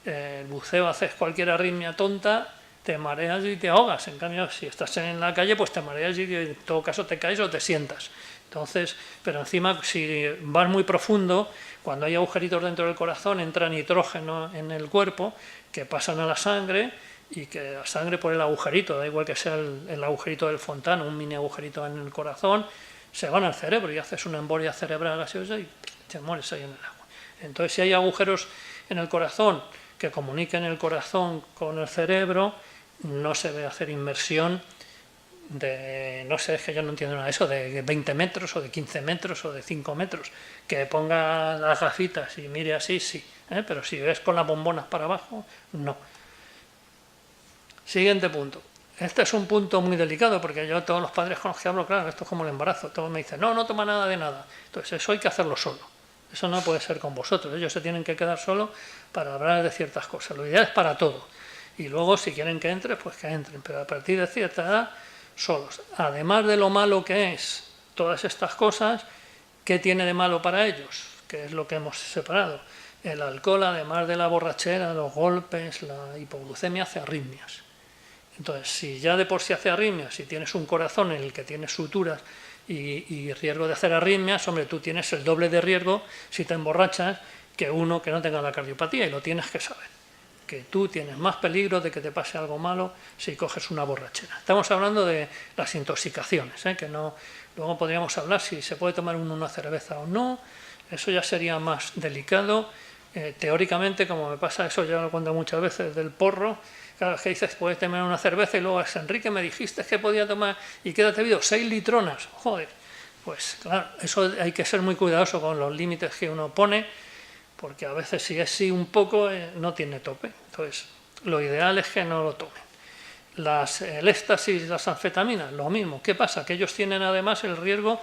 el buceo, haces cualquier arritmia tonta, te mareas y te ahogas. En cambio, si estás en la calle, pues te mareas y en todo caso te caes o te sientas. Entonces, pero encima, si vas muy profundo, cuando hay agujeritos dentro del corazón, entra nitrógeno en el cuerpo, que pasan a la sangre, y que la sangre por el agujerito, da igual que sea el agujerito del Fontana, un mini agujerito en el corazón, se van al cerebro y haces una embolia cerebral gaseosa y te mueres ahí en el agua. Entonces, si hay agujeros en el corazón que comuniquen el corazón con el cerebro, no se debe hacer inmersión de, no sé, es que yo no entiendo nada de eso, de 20 metros o de 15 metros o de 5 metros. Que ponga las gafitas y mire así, sí, pero si ves con las bombonas para abajo, no. Siguiente punto. Este es un punto muy delicado, porque yo, todos los padres con los que hablo, claro, esto es como el embarazo, todos me dicen, no toma nada de nada. Entonces eso hay que hacerlo solo. Eso no puede ser con vosotros, ellos se tienen que quedar solos para hablar de ciertas cosas. Lo ideal es para todo. Y luego, si quieren que entres, pues que entren, pero a partir de cierta edad, solos. Además de lo malo que es todas estas cosas, ¿qué tiene de malo para ellos? Que es lo que hemos separado. El alcohol, además de la borrachera, los golpes, la hipoglucemia, hace arritmias. Entonces, si ya de por sí hace arritmias, si tienes un corazón en el que tienes suturas y riesgo de hacer arritmias, hombre, tú tienes el doble de riesgo si te emborrachas que uno que no tenga la cardiopatía, y lo tienes que saber, que tú tienes más peligro de que te pase algo malo si coges una borrachera. Estamos hablando de las intoxicaciones, que no, luego podríamos hablar si se puede tomar una cerveza o no, eso ya sería más delicado. Teóricamente, como me pasa, eso ya lo cuento muchas veces, del porro. Claro, es que dices, puedes tomar una cerveza y luego es, Enrique, me dijiste que podía tomar y quédate vivo, 6 litronas, joder. Pues claro, eso hay que ser muy cuidadoso con los límites que uno pone, porque a veces si es sí un poco, no tiene tope. Entonces, lo ideal es que no lo tomen. El éxtasis, las anfetaminas, lo mismo. ¿Qué pasa? Que ellos tienen además el riesgo,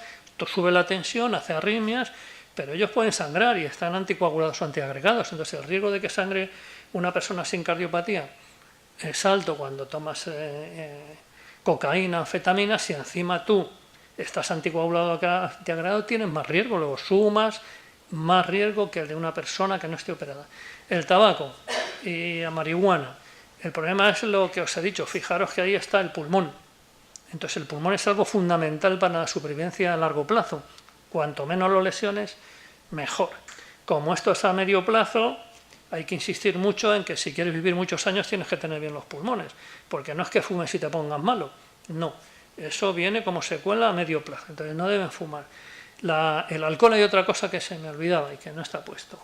sube la tensión, hace arritmias, pero ellos pueden sangrar y están anticoagulados o antiagregados. Entonces, el riesgo de que sangre una persona sin cardiopatía es alto cuando tomas cocaína, anfetaminas. Si encima tú estás anticoagulado o antiagregado, tienes más riesgo. Luego sumas más riesgo que el de una persona que no esté operada. El tabaco y la marihuana, el problema es lo que os he dicho, fijaros que ahí está el pulmón. Entonces el pulmón es algo fundamental para la supervivencia a largo plazo. Cuanto menos lo lesiones, mejor. Como esto es a medio plazo, hay que insistir mucho en que si quieres vivir muchos años tienes que tener bien los pulmones, porque no es que fumes y te pongas malo, no. Eso viene como secuela a medio plazo, entonces no deben fumar. El alcohol hay otra cosa que se me olvidaba y que no está puesto.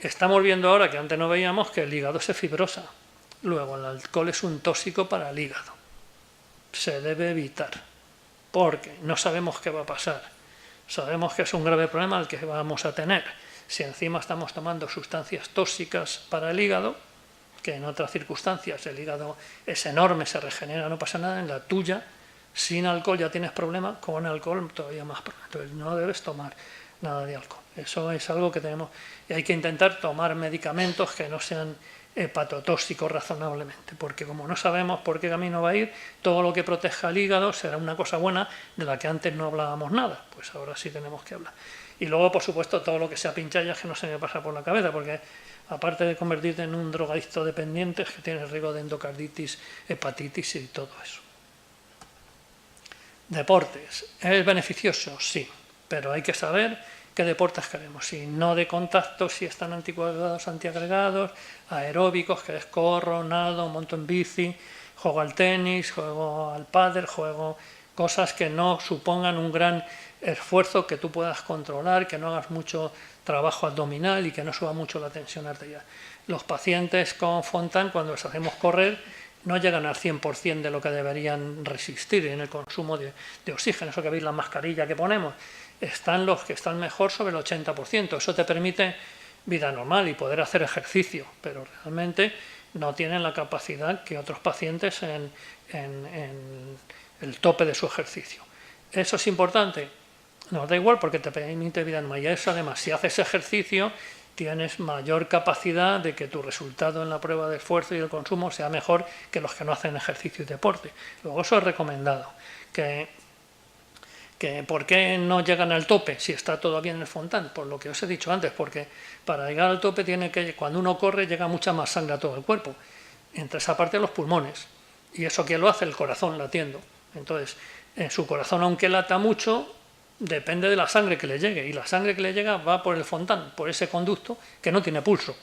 Estamos viendo ahora, que antes no veíamos, que el hígado se fibrosa. Luego, el alcohol es un tóxico para el hígado. Se debe evitar, porque no sabemos qué va a pasar. Sabemos que es un grave problema el que vamos a tener. Si encima estamos tomando sustancias tóxicas para el hígado, que en otras circunstancias el hígado es enorme, se regenera, no pasa nada, en la tuya, sin alcohol ya tienes problemas, con alcohol todavía más problemas. Entonces no debes tomar nada de alcohol. Eso es algo que tenemos, y hay que intentar tomar medicamentos que no sean hepatotóxicos razonablemente, porque como no sabemos por qué camino va a ir, todo lo que proteja al hígado será una cosa buena de la que antes no hablábamos nada, pues ahora sí tenemos que hablar. Y luego, por supuesto, todo lo que sea pinchalla que no se me pasa por la cabeza, porque aparte de convertirte en un drogadicto dependiente, es que tienes riesgo de endocarditis, hepatitis y todo eso. Deportes. ¿Es beneficioso? Sí, pero hay que saber qué deportes queremos. Si no de contacto, si están anticoagulados, antiagregados, aeróbicos, que es corro, nado, monto en bici, juego al tenis, juego al pádel, juego cosas que no supongan un gran esfuerzo, que tú puedas controlar, que no hagas mucho trabajo abdominal y que no suba mucho la tensión arterial. Los pacientes con Fontan, cuando les hacemos correr, no llegan al 100% de lo que deberían resistir en el consumo de oxígeno. Eso que veis, la mascarilla que ponemos, están los que están mejor sobre el 80%. Eso te permite vida normal y poder hacer ejercicio, pero realmente no tienen la capacidad que otros pacientes en el tope de su ejercicio. ¿Eso es importante? Nos da igual, porque te permite vida normal. Y eso, además, si haces ejercicio, tienes mayor capacidad de que tu resultado en la prueba de esfuerzo y del consumo sea mejor que los que no hacen ejercicio y deporte. Luego, eso es recomendado. ¿Por qué no llegan al tope si está todo bien en el Fontan? Por lo que os he dicho antes, porque para llegar al tope cuando uno corre llega mucha más sangre a todo el cuerpo, entre esa parte de los pulmones. ¿Y eso quién lo hace? El corazón latiendo. Entonces, en su corazón, aunque lata mucho, depende de la sangre que le llegue, y la sangre que le llega va por el Fontan, por ese conducto que no tiene pulso,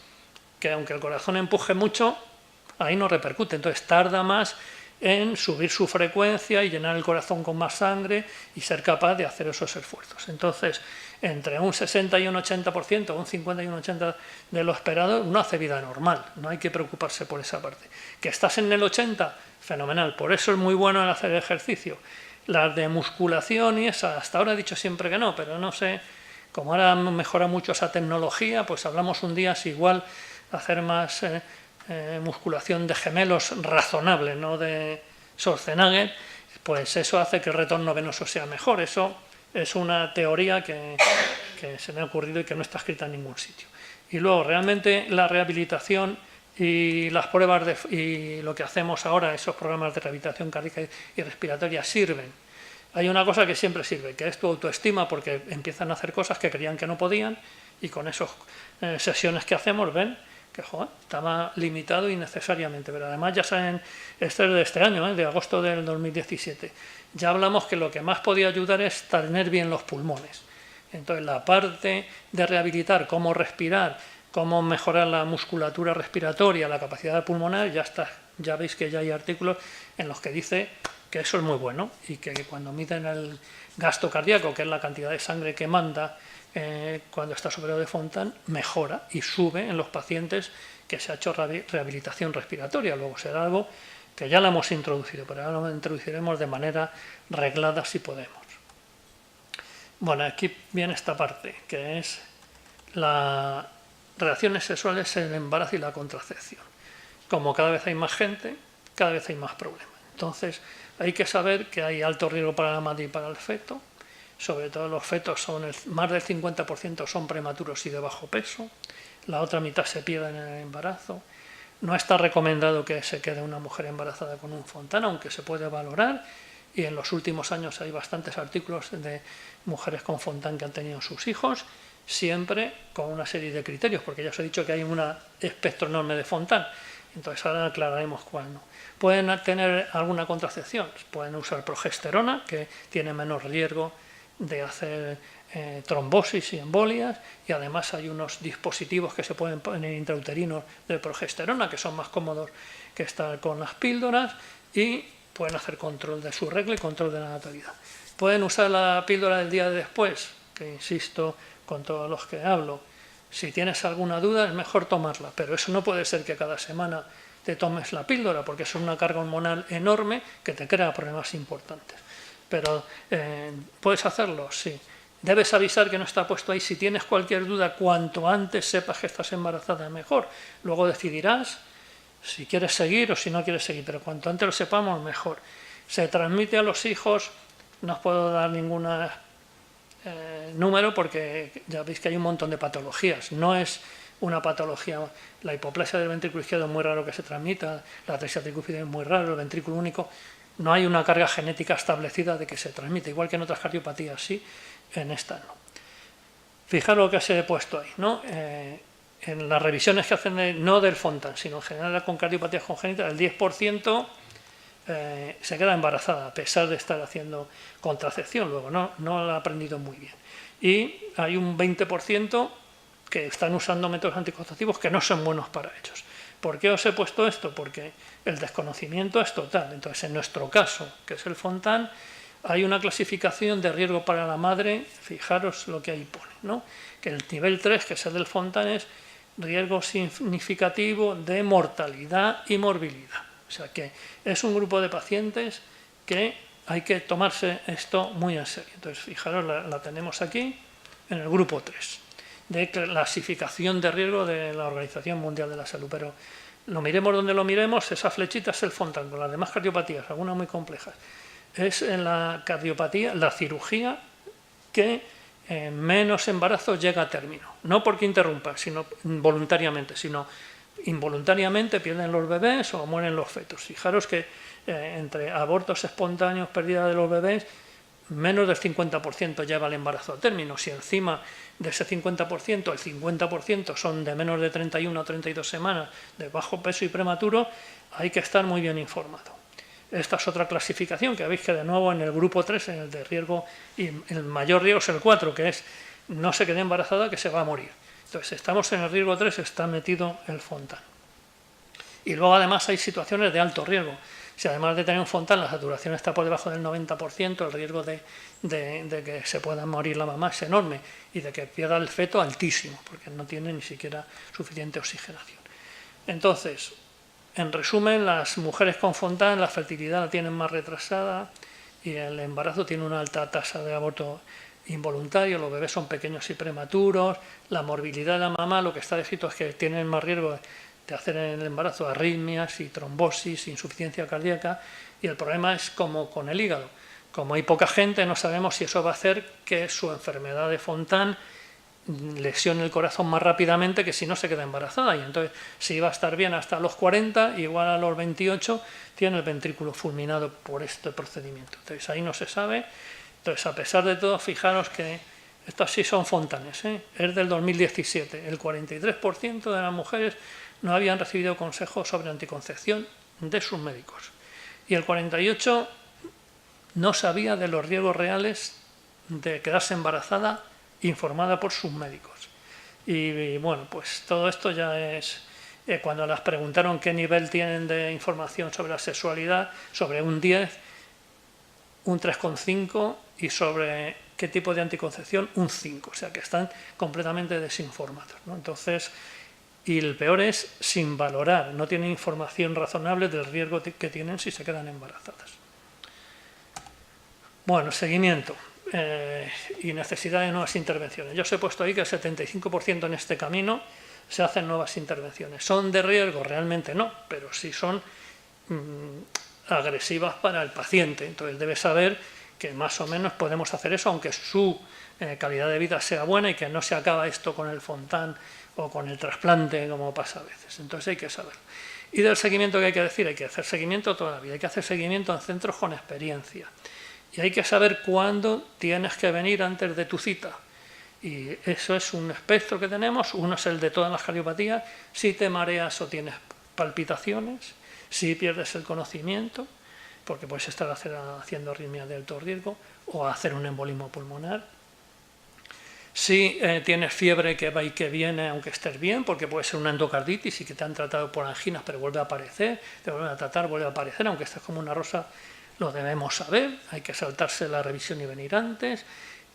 que aunque el corazón empuje mucho, ahí no repercute, entonces tarda más en subir su frecuencia y llenar el corazón con más sangre y ser capaz de hacer esos esfuerzos. Entonces, entre un 60 y un 80%, un 50 y un 80% de lo esperado, uno hace vida normal, no hay que preocuparse por esa parte. ¿Que estás en el 80%? Fenomenal, por eso es muy bueno el hacer ejercicio. Las de musculación y esa, hasta ahora he dicho siempre que no, pero no sé, como ahora mejora mucho esa tecnología, pues hablamos un día si igual hacer más musculación de gemelos razonable, no de Schwarzenegger, pues eso hace que el retorno venoso sea mejor. Eso es una teoría que se me ha ocurrido y que no está escrita en ningún sitio. Y luego, realmente, la rehabilitación y las pruebas y lo que hacemos ahora, esos programas de rehabilitación cardíaca y respiratoria, sirven. Hay una cosa que siempre sirve, que es tu autoestima, porque empiezan a hacer cosas que creían que no podían, y con esas sesiones que hacemos ven que estaba limitado innecesariamente. Pero además ya saben, este es de este año, de agosto del 2017, ya hablamos que lo que más podía ayudar es tener bien los pulmones. Entonces, la parte de rehabilitar, cómo respirar, cómo mejorar la musculatura respiratoria, la capacidad pulmonar, ya está. Ya veis que ya hay artículos en los que dice que eso es muy bueno y que cuando miden el gasto cardíaco, que es la cantidad de sangre que manda cuando está superado de Fontan, mejora y sube en los pacientes que se ha hecho rehabilitación respiratoria. Luego será algo que ya lo hemos introducido, pero ahora lo introduciremos de manera reglada si podemos. Bueno, aquí viene esta parte, que es las relaciones sexuales en el embarazo y la contracepción. Como cada vez hay más gente, cada vez hay más problemas. Entonces, hay que saber que hay alto riesgo para la madre y para el feto. Sobre todo los fetos, más del 50% son prematuros y de bajo peso. La otra mitad se pierde en el embarazo. No está recomendado que se quede una mujer embarazada con un Fontan, aunque se puede valorar. y en los últimos años hay bastantes artículos de mujeres con Fontan que han tenido sus hijos, siempre con una serie de criterios, porque ya os he dicho que hay un espectro enorme de Fontan, entonces ahora aclararemos cuál no. Pueden tener alguna contracepción, pueden usar progesterona, que tiene menos riesgo de hacer trombosis y embolias, y además hay unos dispositivos que se pueden poner intrauterinos de progesterona, que son más cómodos que estar con las píldoras, y pueden hacer control de su regla y control de la natalidad. Pueden usar la píldora del día de después, que insisto con todos los que hablo, si tienes alguna duda es mejor tomarla, pero eso no puede ser que cada semana te tomes la píldora, porque es una carga hormonal enorme que te crea problemas importantes. Pero ¿puedes hacerlo? Sí. Debes avisar que no está puesto ahí. Si tienes cualquier duda, cuanto antes sepas que estás embarazada, mejor. Luego decidirás si quieres seguir o si no quieres seguir, pero cuanto antes lo sepamos, mejor. Se transmite a los hijos, no os puedo dar ningún número porque ya veis que hay un montón de patologías. No es una patología, la hipoplasia del ventrículo izquierdo es muy raro que se transmita, la atresia tricúfide es muy raro, el ventrículo único, no hay una carga genética establecida de que se transmite, igual que en otras cardiopatías sí, en esta no. Fijaros lo que os he puesto ahí, ¿no? En las revisiones que hacen, no del Fontan, sino en general con cardiopatías congénitas, el 10% se queda embarazada, a pesar de estar haciendo contracepción, luego no lo ha aprendido muy bien. Y hay un 20% que están usando métodos anticonceptivos que no son buenos para ellos. ¿Por qué os he puesto esto? Porque el desconocimiento es total. Entonces, en nuestro caso, que es el Fontan, hay una clasificación de riesgo para la madre, fijaros lo que ahí pone, ¿no? Que el nivel 3, que es el del Fontan, es riesgo significativo de mortalidad y morbilidad. O sea que es un grupo de pacientes que hay que tomarse esto muy en serio. Entonces, fijaros, la tenemos aquí en el grupo 3, de clasificación de riesgo de la Organización Mundial de la Salud. Pero lo miremos donde lo miremos, esa flechita es el Fontan, con las demás cardiopatías, algunas muy complejas. Es en la cardiopatía, la cirugía, que menos embarazos llega a término. No porque interrumpa, sino voluntariamente, sino involuntariamente pierden los bebés o mueren los fetos. Fijaros que entre abortos espontáneos, pérdida de los bebés, menos del 50% lleva el embarazo a término. Si encima de ese 50%, el 50% son de menos de 31 o 32 semanas, de bajo peso y prematuro, hay que estar muy bien informado. Esta es otra clasificación que veis que de nuevo en el grupo 3, en el de riesgo, y el mayor riesgo es el 4, que es no se quede embarazada, que se va a morir. Entonces, estamos en el riesgo 3, está metido el Fontan. Y luego además hay situaciones de alto riesgo. Si además de tener un Fontan la saturación está por debajo del 90%, el riesgo de que se pueda morir la mamá es enorme y de que pierda el feto altísimo, porque no tiene ni siquiera suficiente oxigenación. Entonces, en resumen, las mujeres con Fontan la fertilidad la tienen más retrasada y el embarazo tiene una alta tasa de aborto involuntario, los bebés son pequeños y prematuros, la morbilidad de la mamá, lo que está descrito es que tienen más riesgo de hacer en el embarazo arritmias y trombosis, insuficiencia cardíaca, y el problema es como con el hígado. Como hay poca gente, no sabemos si eso va a hacer que su enfermedad de Fontan lesione el corazón más rápidamente que si no se queda embarazada, y entonces si va a estar bien hasta los 40, igual a los 28 tiene el ventrículo fulminado por este procedimiento. Entonces ahí no se sabe. Entonces, a pesar de todo, fijaros que estas sí son Fontanes, es del 2017, el 43% de las mujeres no habían recibido consejos sobre anticoncepción de sus médicos y el 48% no sabía de los riesgos reales de quedarse embarazada informada por sus médicos. Y bueno, pues todo esto ya es, cuando las preguntaron qué nivel tienen de información sobre la sexualidad, sobre un 10, un 3,5, y sobre qué tipo de anticoncepción, un 5, o sea que están completamente desinformados, ¿no? Entonces, y el peor es sin valorar, no tienen información razonable del riesgo que tienen si se quedan embarazadas. Bueno, seguimiento y necesidad de nuevas intervenciones. Yo os he puesto ahí que el 75% en este camino se hacen nuevas intervenciones. ¿Son de riesgo? Realmente no, pero sí son agresivas para el paciente. Entonces debe saber que más o menos podemos hacer eso, aunque su calidad de vida sea buena y que no se acaba esto con el Fontan o con el trasplante, como pasa a veces. Entonces hay que saberlo. Y del seguimiento, ¿qué hay que decir? Hay que hacer seguimiento toda la vida, hay que hacer seguimiento en centros con experiencia. Y hay que saber cuándo tienes que venir antes de tu cita. Y eso es un espectro que tenemos. Uno es el de todas las cardiopatías. Si te mareas o tienes palpitaciones, si pierdes el conocimiento, porque puedes estar haciendo arritmia de alto riesgo, o hacer un embolismo pulmonar. Si tienes fiebre que va y que viene aunque estés bien, porque puede ser una endocarditis y que te han tratado por anginas pero vuelve a aparecer, te vuelven a tratar, vuelve a aparecer, aunque estés como una rosa, lo debemos saber, hay que saltarse la revisión y venir antes.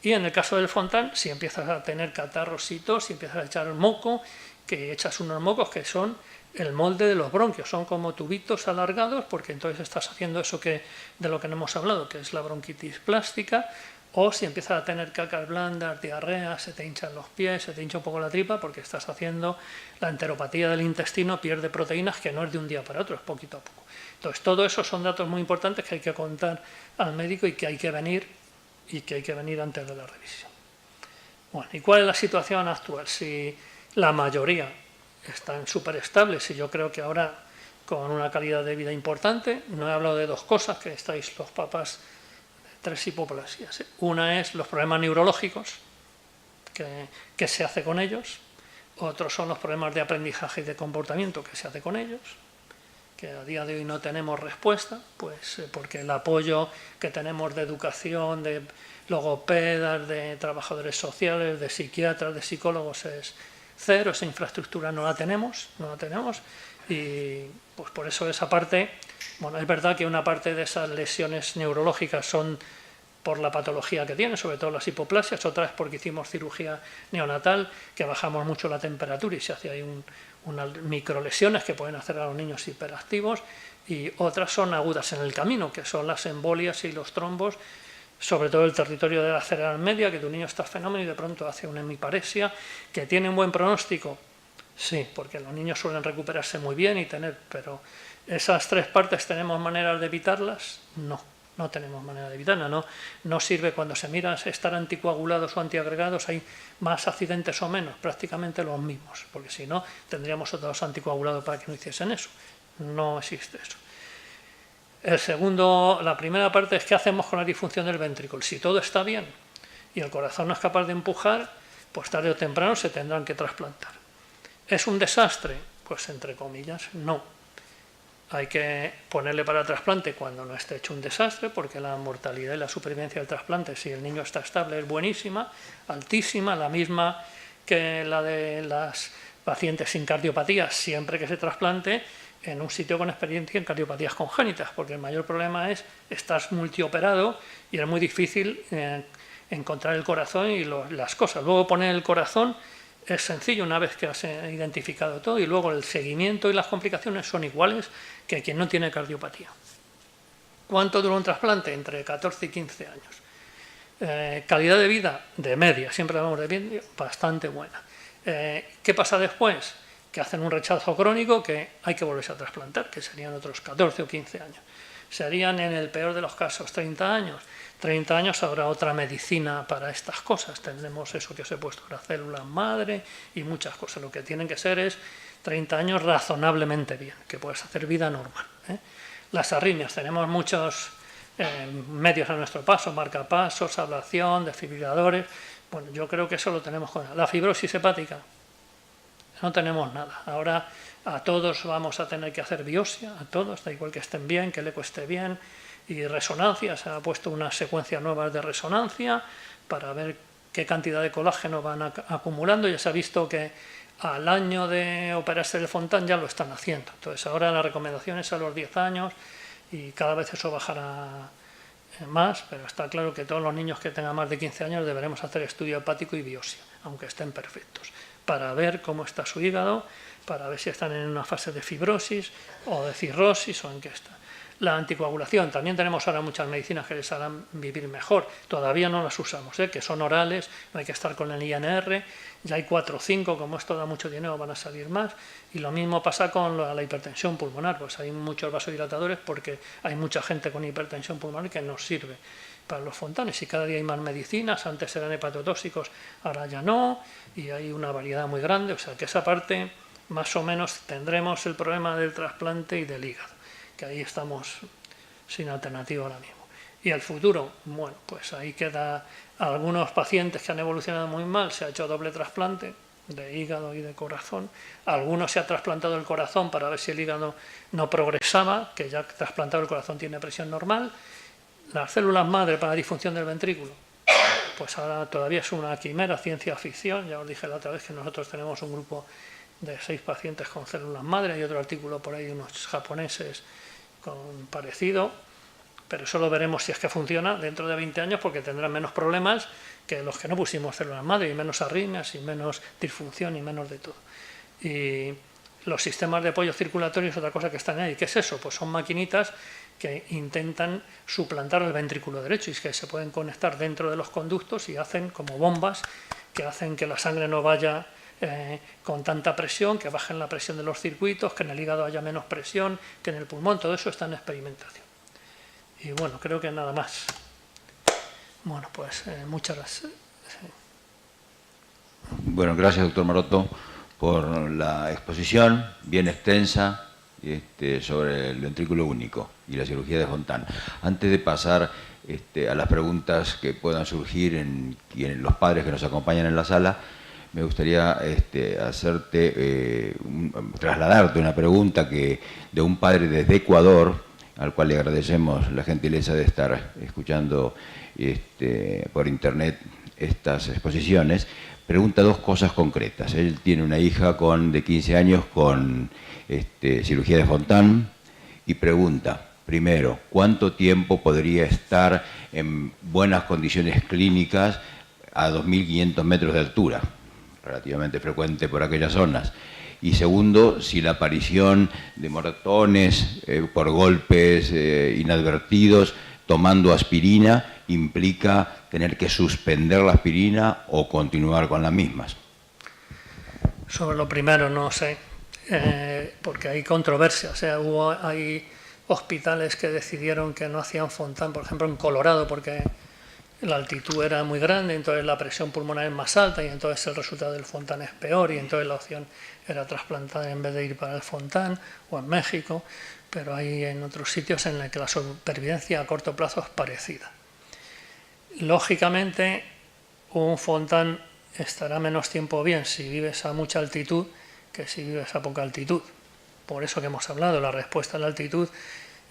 Y en el caso del Fontan, si empiezas a tener catarros y tos, si empiezas a echar moco, que echas unos mocos que son el molde de los bronquios, son como tubitos alargados, porque entonces estás haciendo eso de lo que no hemos hablado, que es la bronquitis plástica. O si empiezas a tener cacas blandas, diarrea, se te hinchan los pies, se te hincha un poco la tripa, porque estás haciendo la enteropatía del intestino, pierde proteínas, que no es de un día para otro, es poquito a poco. Entonces, todo eso son datos muy importantes que hay que contar al médico y que hay que venir antes de la revisión. Bueno, ¿y cuál es la situación actual? Si la mayoría están súper estables, y yo creo que ahora con una calidad de vida importante, no he hablado de dos cosas, que estáis los papás, tres hipoplasias. Una es los problemas neurológicos, que se hace con ellos. Otros son los problemas de aprendizaje y de comportamiento, que se hace con ellos, que a día de hoy no tenemos respuesta, pues porque el apoyo que tenemos de educación, de logopedas, de trabajadores sociales, de psiquiatras, de psicólogos es cero, esa infraestructura no la tenemos, y pues por eso esa parte, bueno, es verdad que una parte de esas lesiones neurológicas son por la patología que tienen, sobre todo las hipoplasias, otra es porque hicimos cirugía neonatal, que bajamos mucho la temperatura y se hace ahí unas microlesiones que pueden hacer a los niños hiperactivos, y otras son agudas en el camino, que son las embolias y los trombos, sobre todo el territorio de la cerebral media, que tu niño está fenómeno y de pronto hace una hemiparesia, que tiene un buen pronóstico. Sí, porque los niños suelen recuperarse muy bien pero esas tres partes, ¿tenemos maneras de evitarlas? No tenemos manera de evitarlas. No sirve cuando se mira estar anticoagulados o antiagregados, hay más accidentes o menos, prácticamente los mismos, porque si no, tendríamos otros anticoagulados para que no hiciesen eso. No existe eso. La primera parte es qué hacemos con la disfunción del ventrículo. Si todo está bien y el corazón no es capaz de empujar, pues tarde o temprano se tendrán que trasplantar. ¿Es un desastre? Pues entre comillas, no. Hay que ponerle para el trasplante cuando no esté hecho un desastre, porque la mortalidad y la supervivencia del trasplante, si el niño está estable, es buenísima, altísima, la misma que la de las pacientes sin cardiopatía, siempre que se trasplante en un sitio con experiencia en cardiopatías congénitas, porque el mayor problema es estás multioperado y es muy difícil encontrar el corazón y las cosas. Luego poner el corazón es sencillo una vez que has identificado todo, y luego el seguimiento y las complicaciones son iguales que quien no tiene cardiopatía. ¿Cuánto dura un trasplante? Entre 14 y 15 años. Calidad de vida de media, siempre hablamos de media, bastante buena. ¿Qué pasa después? Que hacen un rechazo crónico que hay que volverse a trasplantar, que serían otros 14 o 15 años. Serían, en el peor de los casos, 30 años. 30 años habrá otra medicina para estas cosas. Tendremos eso que os he puesto, las células madre y muchas cosas. Lo que tienen que ser es 30 años razonablemente bien, que puedes hacer vida normal. Las arritmias, tenemos muchos medios a nuestro paso, marcapasos, ablación, desfibriladores. Bueno, yo creo que eso lo tenemos con la fibrosis hepática. No tenemos nada. Ahora a todos vamos a tener que hacer biopsia, a todos, da igual que estén bien, que el eco esté bien, y resonancia. Se ha puesto unas secuencias nuevas de resonancia para ver qué cantidad de colágeno van acumulando. Ya se ha visto que al año de operarse el Fontan ya lo están haciendo. Entonces ahora la recomendación es a los 10 años y cada vez eso bajará más, pero está claro que todos los niños que tengan más de 15 años deberemos hacer estudio hepático y biopsia, aunque estén perfectos, para ver cómo está su hígado, para ver si están en una fase de fibrosis o de cirrosis o en qué está. La anticoagulación, también tenemos ahora muchas medicinas que les harán vivir mejor, todavía no las usamos, que son orales, no hay que estar con el INR, ya hay 4 o 5, como esto da mucho dinero van a salir más, y lo mismo pasa con la hipertensión pulmonar, pues hay muchos vasodilatadores porque hay mucha gente con hipertensión pulmonar que nos sirve para los fontanes, y cada día hay más medicinas, antes eran hepatotóxicos, ahora ya no, y hay una variedad muy grande, o sea que esa parte más o menos tendremos el problema del trasplante y del hígado, que ahí estamos sin alternativa ahora mismo. Y el futuro, bueno, pues ahí queda algunos pacientes que han evolucionado muy mal, se ha hecho doble trasplante de hígado y de corazón. Algunos se ha trasplantado el corazón para ver si el hígado no progresaba, que ya trasplantado el corazón tiene presión normal. Las células madre para la disfunción del ventrículo, pues ahora todavía es una quimera, ciencia ficción. Ya os dije la otra vez que nosotros tenemos un grupo de 6 pacientes con células madre, hay otro artículo por ahí de unos japoneses con parecido, pero eso lo veremos si es que funciona dentro de 20 años, porque tendrán menos problemas que los que no pusimos células madre, y menos arritmias, y menos disfunción, y menos de todo. Y los sistemas de apoyo circulatorio es otra cosa que están ahí. ¿Qué es eso? Pues son maquinitas que intentan suplantar el ventrículo derecho, y es que se pueden conectar dentro de los conductos y hacen como bombas que hacen que la sangre no vaya con tanta presión, que bajen la presión de los circuitos, que en el hígado haya menos presión, que en el pulmón. Todo eso está en experimentación. Y bueno, creo que nada más. Bueno, pues muchas gracias. Bueno, gracias, doctor Maroto, por la exposición bien extensa sobre el ventrículo único y la cirugía de Fontán. Antes de pasar a las preguntas que puedan surgir en los padres que nos acompañan en la sala, me gustaría trasladarte una pregunta de un padre desde Ecuador, al cual le agradecemos la gentileza de estar escuchando por internet estas exposiciones. Pregunta 2 cosas concretas. Él tiene una hija de 15 años con cirugía de Fontán y pregunta, primero, ¿cuánto tiempo podría estar en buenas condiciones clínicas a 2.500 metros de altura? Relativamente frecuente por aquellas zonas. Y segundo, si la aparición de moretones por golpes inadvertidos tomando aspirina implica tener que suspender la aspirina o continuar con las mismas. Sobre lo primero no sé, porque hay controversia. O sea, hay hospitales que decidieron que no hacían Fontán, por ejemplo en Colorado, porque la altitud era muy grande, entonces la presión pulmonar es más alta y entonces el resultado del Fontán es peor, y entonces la opción era trasplantar en vez de ir para el Fontán, o en México, pero hay en otros sitios en los que la supervivencia a corto plazo es parecida. Lógicamente, un Fontán estará menos tiempo bien si vives a mucha altitud que si vives a poca altitud. Por eso que hemos hablado, la respuesta a la altitud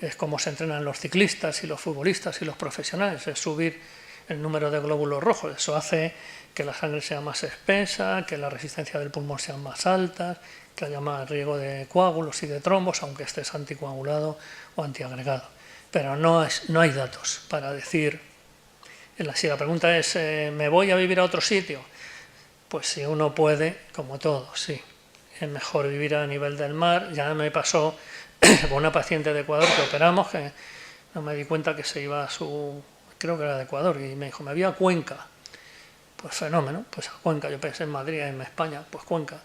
es como se entrenan los ciclistas y los futbolistas y los profesionales, es subir el número de glóbulos rojos. Eso hace que la sangre sea más espesa, que la resistencia del pulmón sea más alta, que haya más riesgo de coágulos y de trombos, aunque estés anticoagulado o antiagregado. Pero no hay datos para decir. Si la pregunta es, ¿me voy a vivir a otro sitio? Pues si uno puede, como todo, sí. Es mejor vivir a nivel del mar. Ya me pasó con una paciente de Ecuador que operamos, que no me di cuenta que se iba creo que era de Ecuador, y me dijo, me voy a Cuenca. Pues fenómeno, pues a Cuenca. Yo pensé en Madrid, en España, pues Cuenca.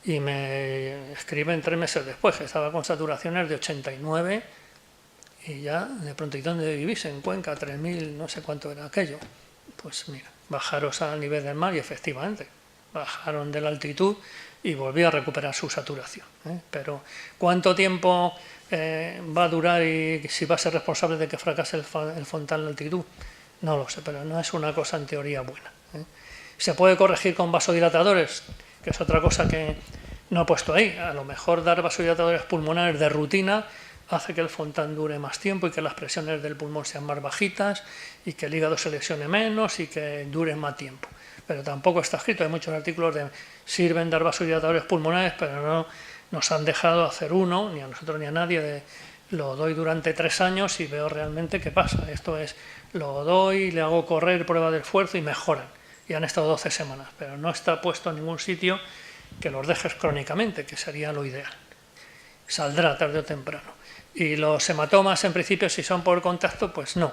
Y me escriben 3 meses después que estaba con saturaciones de 89, y ya de pronto, ¿y dónde vivís? En Cuenca, 3.000, no sé cuánto era aquello. Pues mira, bajaros al nivel del mar, y efectivamente, bajaron de la altitud y volvió a recuperar su saturación. Pero ¿cuánto tiempo va a durar y si va a ser responsable de que fracase el Fontán en la altitud? No lo sé, pero no es una cosa en teoría buena. ¿Se puede corregir con vasodilatadores? Que es otra cosa que no he puesto ahí. A lo mejor dar vasodilatadores pulmonares de rutina hace que el Fontán dure más tiempo y que las presiones del pulmón sean más bajitas y que el hígado se lesione menos y que dure más tiempo. Pero tampoco está escrito. Hay muchos artículos de sirven dar vasodilatadores pulmonares, pero no nos han dejado hacer uno, ni a nosotros ni a nadie, lo doy durante 3 años y veo realmente qué pasa. Esto es, lo doy, le hago correr prueba de esfuerzo y mejoran. Y han estado 12 semanas, pero no está puesto en ningún sitio que los dejes crónicamente, que sería lo ideal. Saldrá tarde o temprano. Y los hematomas, en principio, si son por contacto, pues no.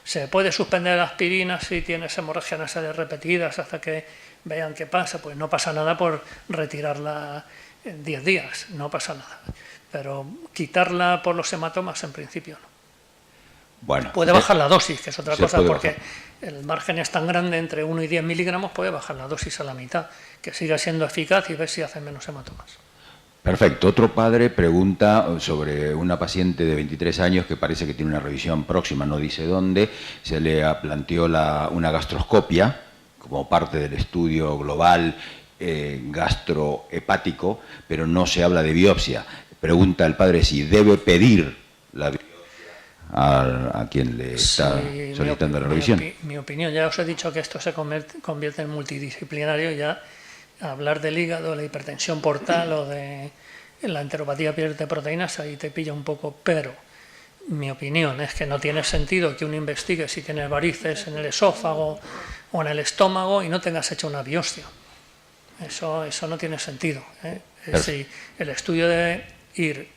Se puede suspender la aspirina si tienes hemorragias nasales repetidas hasta que vean qué pasa. Pues no pasa nada por retirarla en 10 días, no pasa nada. Pero quitarla por los hematomas, en principio, no. Bueno, puede bajar la dosis, que es otra cosa, porque bajar. El margen es tan grande, entre 1 y 10 miligramos, puede bajar la dosis a la mitad, que siga siendo eficaz y ver si hace menos hematomas. Perfecto. Otro padre pregunta sobre una paciente de 23 años que parece que tiene una revisión próxima, no dice dónde. Se le planteó una gastroscopia como parte del estudio global gastrohepático, pero no se habla de biopsia. Pregunta el padre si debe pedir la biopsia a quien le está solicitando la revisión. Mi opinión, ya os he dicho que esto se convierte en multidisciplinario, ya hablar del hígado, la hipertensión portal o de la enteropatía de proteínas, ahí te pilla un poco, pero mi opinión es que no tiene sentido que uno investigue si tienes varices en el esófago o en el estómago y no tengas hecho una biopsia. Eso no tiene sentido, ¿eh? Si el estudio debe ir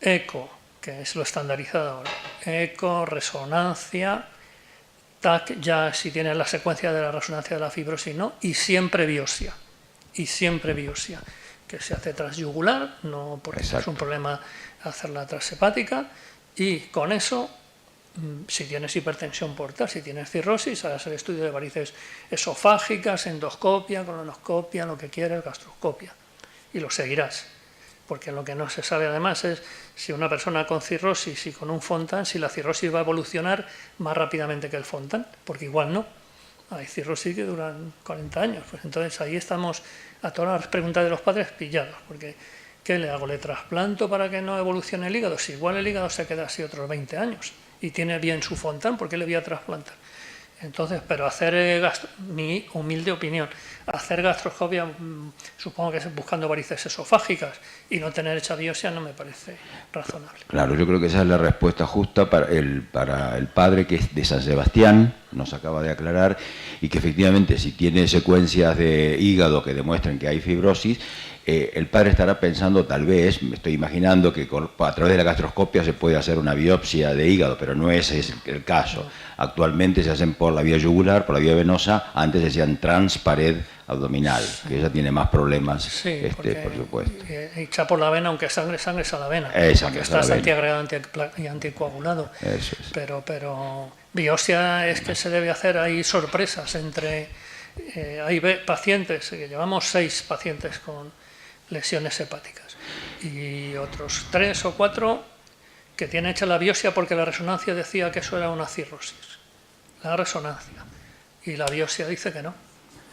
eco, que es lo estandarizado ahora, eco, resonancia, TAC, ya si tienes la secuencia de la resonancia de la fibrosis, ¿no? Y siempre biopsia, que se hace transyugular, no porque es un problema hacerla transhepática, y con eso, si tienes hipertensión portal, si tienes cirrosis, harás el estudio de varices esofágicas, endoscopia, colonoscopia, lo que quieras, gastroscopia, y lo seguirás. Porque lo que no se sabe además es si una persona con cirrosis y con un Fontan, si la cirrosis va a evolucionar más rápidamente que el Fontan, porque igual no. Hay cirrosis que duran 40 años. Pues entonces ahí estamos a todas las preguntas de los padres pillados, porque ¿qué le hago? ¿Le trasplanto para que no evolucione el hígado? Si igual el hígado se queda así otros 20 años y tiene bien su Fontan, ¿por qué le voy a trasplantar? Entonces, pero hacer, mi humilde opinión, hacer gastroscopia, supongo que es buscando varices esofágicas y no tener hecha biopsia no me parece razonable. Claro, yo creo que esa es la respuesta justa para el padre que es de San Sebastián, nos acaba de aclarar, y que efectivamente si tiene secuencias de hígado que demuestren que hay fibrosis, el padre estará pensando, tal vez, me estoy imaginando que a través de la gastroscopia se puede hacer una biopsia de hígado, pero no ese es el caso. Actualmente se hacen por la vía yugular, por la vía venosa, antes se hacían transpared abdominal, que ella tiene más problemas, por supuesto. Hecha por la vena, aunque sangre es a la vena, porque estás antiagregado y anticoagulado. Eso es. Pero biopsia es que se debe hacer, hay sorpresas entre... hay pacientes, que llevamos 6 pacientes con lesiones hepáticas y otros 3 o 4 que tienen hecha la biopsia porque la resonancia decía que eso era una cirrosis, la resonancia, y la biopsia dice que no.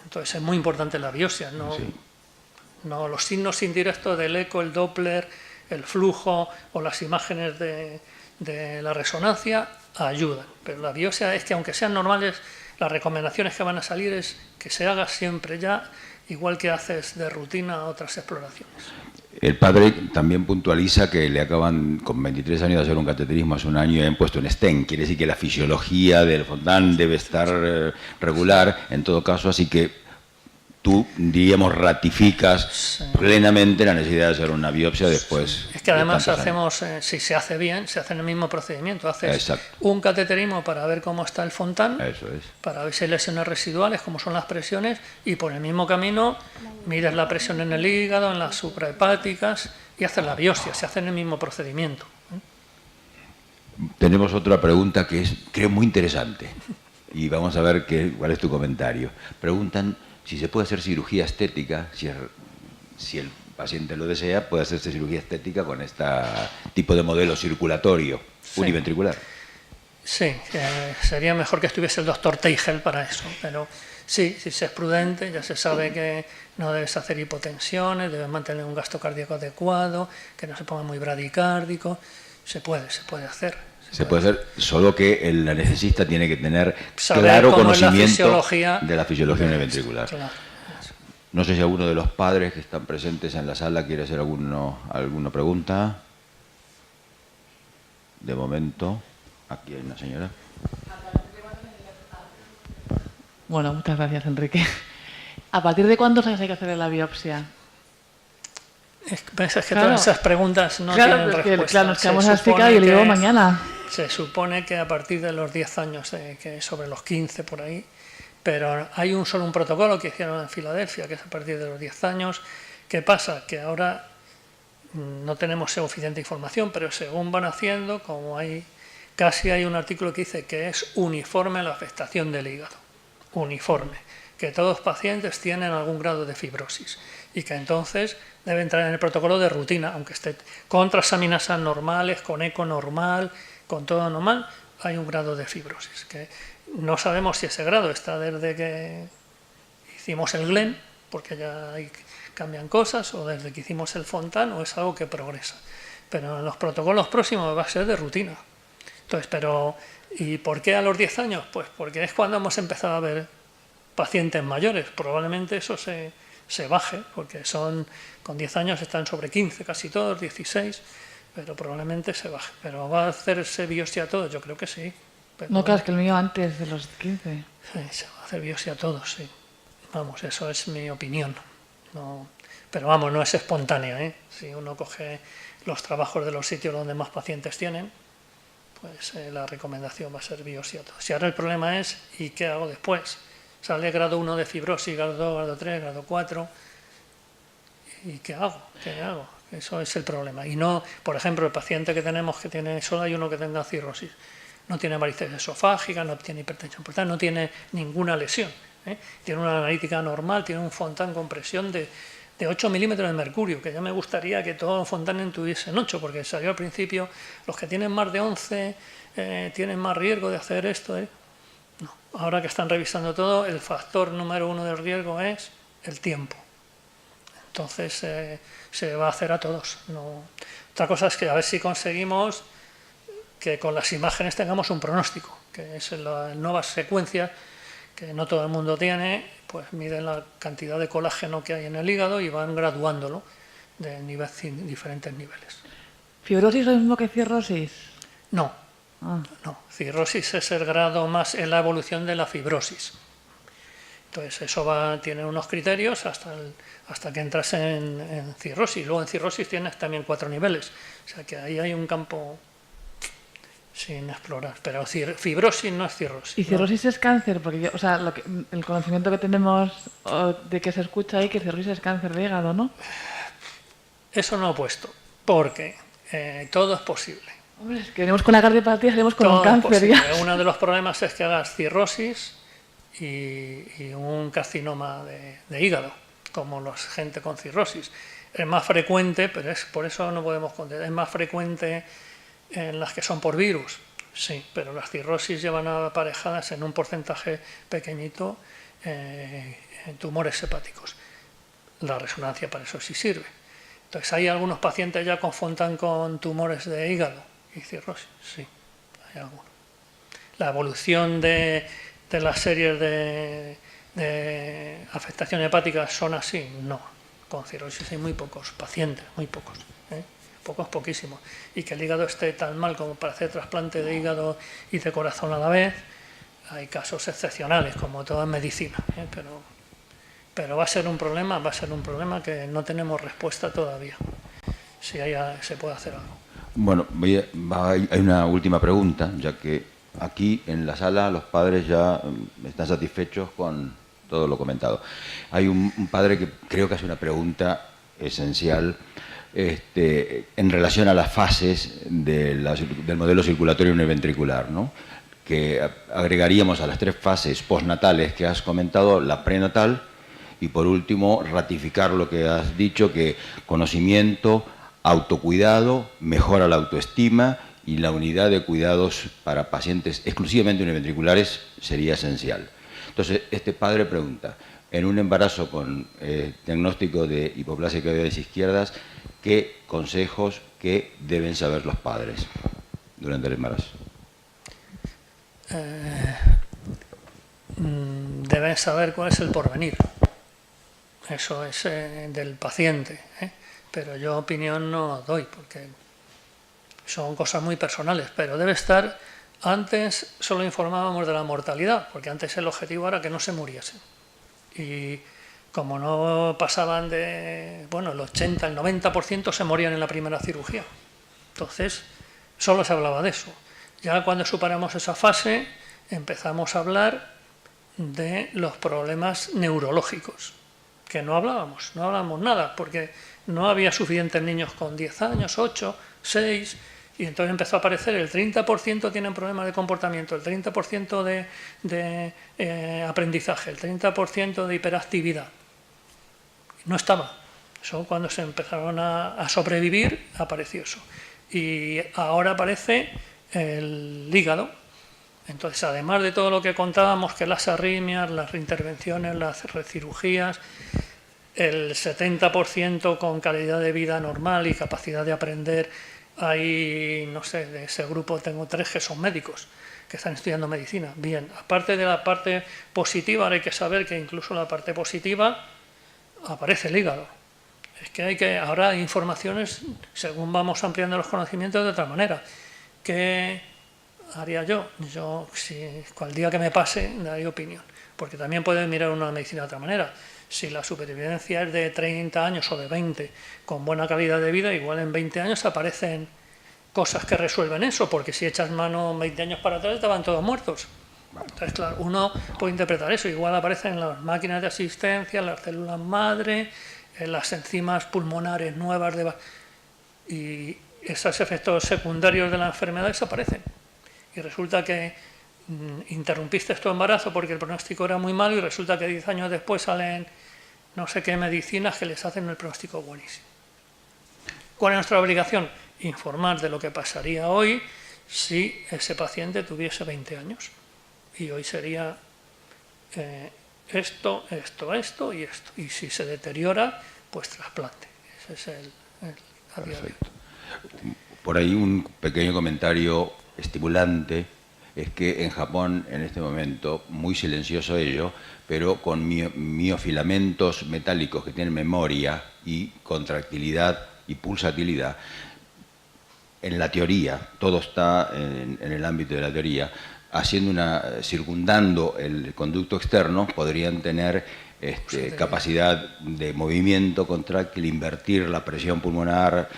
Entonces es muy importante la biopsia, no los signos indirectos del eco, el Doppler, el flujo o las imágenes de la resonancia ayudan, pero la biopsia es que aunque sean normales, las recomendaciones que van a salir es que se haga siempre ya, igual que haces de rutina otras exploraciones. El padre también puntualiza que le acaban con 23 años de hacer un cateterismo hace un año y han puesto un stent. Quiere decir que la fisiología del Fontan debe estar regular en todo caso, así que tú, diríamos, ratificas plenamente la necesidad de hacer una biopsia después. Es que además hacemos, si se hace bien, se hace en el mismo procedimiento. Haces un cateterismo para ver cómo está el Fontan, para ver si hay lesiones residuales, cómo son las presiones, y por el mismo camino mides la presión en el hígado, en las suprahepáticas, y haces la biopsia, se hace en el mismo procedimiento. Tenemos otra pregunta que es, creo, muy interesante, y vamos a ver cuál es tu comentario. Preguntan si se puede hacer cirugía estética, si el paciente lo desea, puede hacerse cirugía estética con este tipo de modelo circulatorio, univentricular. Sí, sería mejor que estuviese el doctor Teigel para eso, pero sí, si se es prudente, ya se sabe que no debes hacer hipotensiones, debes mantener un gasto cardíaco adecuado, que no se ponga muy bradicárdico, se puede hacer. Se puede hacer, solo que el anestesista tiene que tener claro conocimiento de la fisiología univentricular. Claro. No sé si alguno de los padres que están presentes en la sala quiere hacer alguna pregunta. De momento, aquí hay una señora. Bueno, muchas gracias, Enrique. ¿A partir de cuántos años hay que hacer la biopsia? Es que todas esas preguntas no tienen respuesta. Claro, nos quedamos así y le digo mañana. Se supone que a partir de los 10 años, que sobre los 15 por ahí, pero hay un protocolo que hicieron en Filadelfia, que es a partir de los 10 años. ¿Qué pasa? Que ahora no tenemos suficiente información, pero según van haciendo, como casi hay un artículo que dice que es uniforme la afectación del hígado, uniforme, que todos los pacientes tienen algún grado de fibrosis. y que entonces debe entrar en el protocolo de rutina, aunque esté con transaminasas normales, con eco normal, con todo normal, hay un grado de fibrosis, que no sabemos si ese grado está desde que hicimos el Glen, porque ya ahí cambian cosas, o desde que hicimos el Fontan, o es algo que progresa. Pero en los protocolos próximos va a ser de rutina. Entonces, ¿y por qué a los 10 años? Pues porque es cuando hemos empezado a ver pacientes mayores. Probablemente eso se baje, porque con 10 años están sobre 15, casi todos, 16, pero probablemente se baje. ¿Pero va a hacerse biopsia a todos? Yo creo que sí. Pero no, claro, es que el mío antes de los 15. Sí, se va a hacer biopsia a todos, sí. Vamos, eso es mi opinión. No, pero vamos, no es espontánea, ¿eh? Si uno coge los trabajos de los sitios donde más pacientes tienen, pues la recomendación va a ser biopsia a todos. Si ahora el problema es, ¿y qué hago después? Sale grado 1 de fibrosis, grado 2, grado 3, grado 4... ¿Y qué hago? ¿Qué hago? Eso es el problema. Y no, por ejemplo, el paciente que tenemos que tiene, solo hay uno que tenga cirrosis. No tiene varices esofágicas, no tiene hipertensión portal, no tiene ninguna lesión. Tiene una analítica normal, tiene un Fontan con presión de 8 milímetros de mercurio, que ya me gustaría que todos los Fontanes tuviesen 8, porque salió al principio, los que tienen más de 11 tienen más riesgo de hacer esto. No, ahora que están revisando todo, el factor número 1 del riesgo es el tiempo. Entonces se va a hacer a todos. No. Otra cosa es que a ver si conseguimos que con las imágenes tengamos un pronóstico, que es las nuevas secuencias que no todo el mundo tiene, pues miden la cantidad de colágeno que hay en el hígado y van graduándolo de diferentes niveles. ¿Fibrosis es lo mismo que cirrosis? No, no. Cirrosis es el grado más en la evolución de la fibrosis. Entonces eso tiene unos criterios hasta que entras en cirrosis. Luego en cirrosis tienes también 4 niveles. O sea que ahí hay un campo sin explorar. Pero fibrosis no es cirrosis. ¿Y cirrosis es cáncer? Porque el conocimiento que tenemos de que se escucha ahí que cirrosis es cáncer de hígado, ¿no? Eso no he puesto, porque todo es posible. Hombre, es que venimos con la cardiopatía, salimos con un cáncer ya. Uno de los problemas es que hagas cirrosis y un carcinoma de hígado, como la gente con cirrosis. Es más frecuente, pero por eso no podemos contestar, es más frecuente en las que son por virus, sí, pero las cirrosis llevan aparejadas en un porcentaje pequeñito en tumores hepáticos. La resonancia para eso sí sirve. Entonces, ¿hay algunos pacientes ya confrontan con tumores de hígado y cirrosis? Sí, hay algunos. La evolución de las series de afectación hepática son así, no. Con cirrosis hay muy pocos pacientes, muy pocos, pocos, poquísimos. Y que el hígado esté tan mal como para hacer trasplante de hígado y de corazón a la vez, hay casos excepcionales, como toda medicina, pero va a ser un problema que no tenemos respuesta todavía, si se puede hacer algo. Bueno, hay una última pregunta, ya que aquí en la sala los padres ya están satisfechos con todo lo comentado. Hay un padre que creo que hace una pregunta esencial en relación a las fases del modelo circulatorio univentricular, ¿no? Que agregaríamos a las 3 fases postnatales que has comentado, la prenatal, y por último ratificar lo que has dicho, que conocimiento, autocuidado, mejora la autoestima y la unidad de cuidados para pacientes exclusivamente univentriculares sería esencial. Entonces, este padre pregunta, en un embarazo con diagnóstico de hipoplasia de cavidades izquierdas, ¿qué consejos deben saber los padres durante el embarazo? Deben saber cuál es el porvenir. Eso es del paciente, pero yo opinión no doy, porque son cosas muy personales, pero debe estar. Antes solo informábamos de la mortalidad, porque antes el objetivo era que no se muriesen. Y como no pasaban el 80, el 90% se morían en la primera cirugía. Entonces, solo se hablaba de eso. Ya cuando superamos esa fase, empezamos a hablar de los problemas neurológicos, que no hablábamos nada, porque no había suficientes niños con 10 años, 8, 6... Y entonces empezó a aparecer el 30% tienen problemas de comportamiento, el 30% de aprendizaje, el 30% de hiperactividad. No estaba. Eso cuando se empezaron a sobrevivir apareció eso. Y ahora aparece el hígado. Entonces, además de todo lo que contábamos, que las arritmias, las reintervenciones, las recirugías, el 70% con calidad de vida normal y capacidad de aprender, hay, no sé, de ese grupo tengo 3 que son médicos, que están estudiando medicina. Bien, aparte de la parte positiva, ahora hay que saber que incluso la parte positiva aparece el hígado. Es que ahora hay informaciones, según vamos ampliando los conocimientos, de otra manera. ¿Qué haría yo? Yo, si cual día que me pase, daría opinión. Porque también puedes mirar una medicina de otra manera. Si la supervivencia es de 30 años o de 20, con buena calidad de vida, igual en 20 años aparecen cosas que resuelven eso, porque si echas mano 20 años para atrás, estaban todos muertos. Entonces, claro, uno puede interpretar eso. Igual aparecen las máquinas de asistencia, las células madre, las enzimas pulmonares nuevas, y esos efectos secundarios de la enfermedad desaparecen. Y resulta que interrumpiste tu embarazo porque el pronóstico era muy malo y resulta que 10 años después salen no sé qué medicinas que les hacen el pronóstico buenísimo. ¿Cuál es nuestra obligación? Informar de lo que pasaría hoy si ese paciente tuviese 20 años. Y hoy sería esto y esto. Y si se deteriora, pues trasplante. Ese es el día de hoy. Por ahí un pequeño comentario estimulante es que en Japón, en este momento, muy silencioso ello, pero con miofilamentos metálicos que tienen memoria y contractilidad y pulsatilidad, en la teoría, todo está en el ámbito de la teoría, circundando el conducto externo, podrían tener capacidad de movimiento contráctil, invertir la presión pulmonar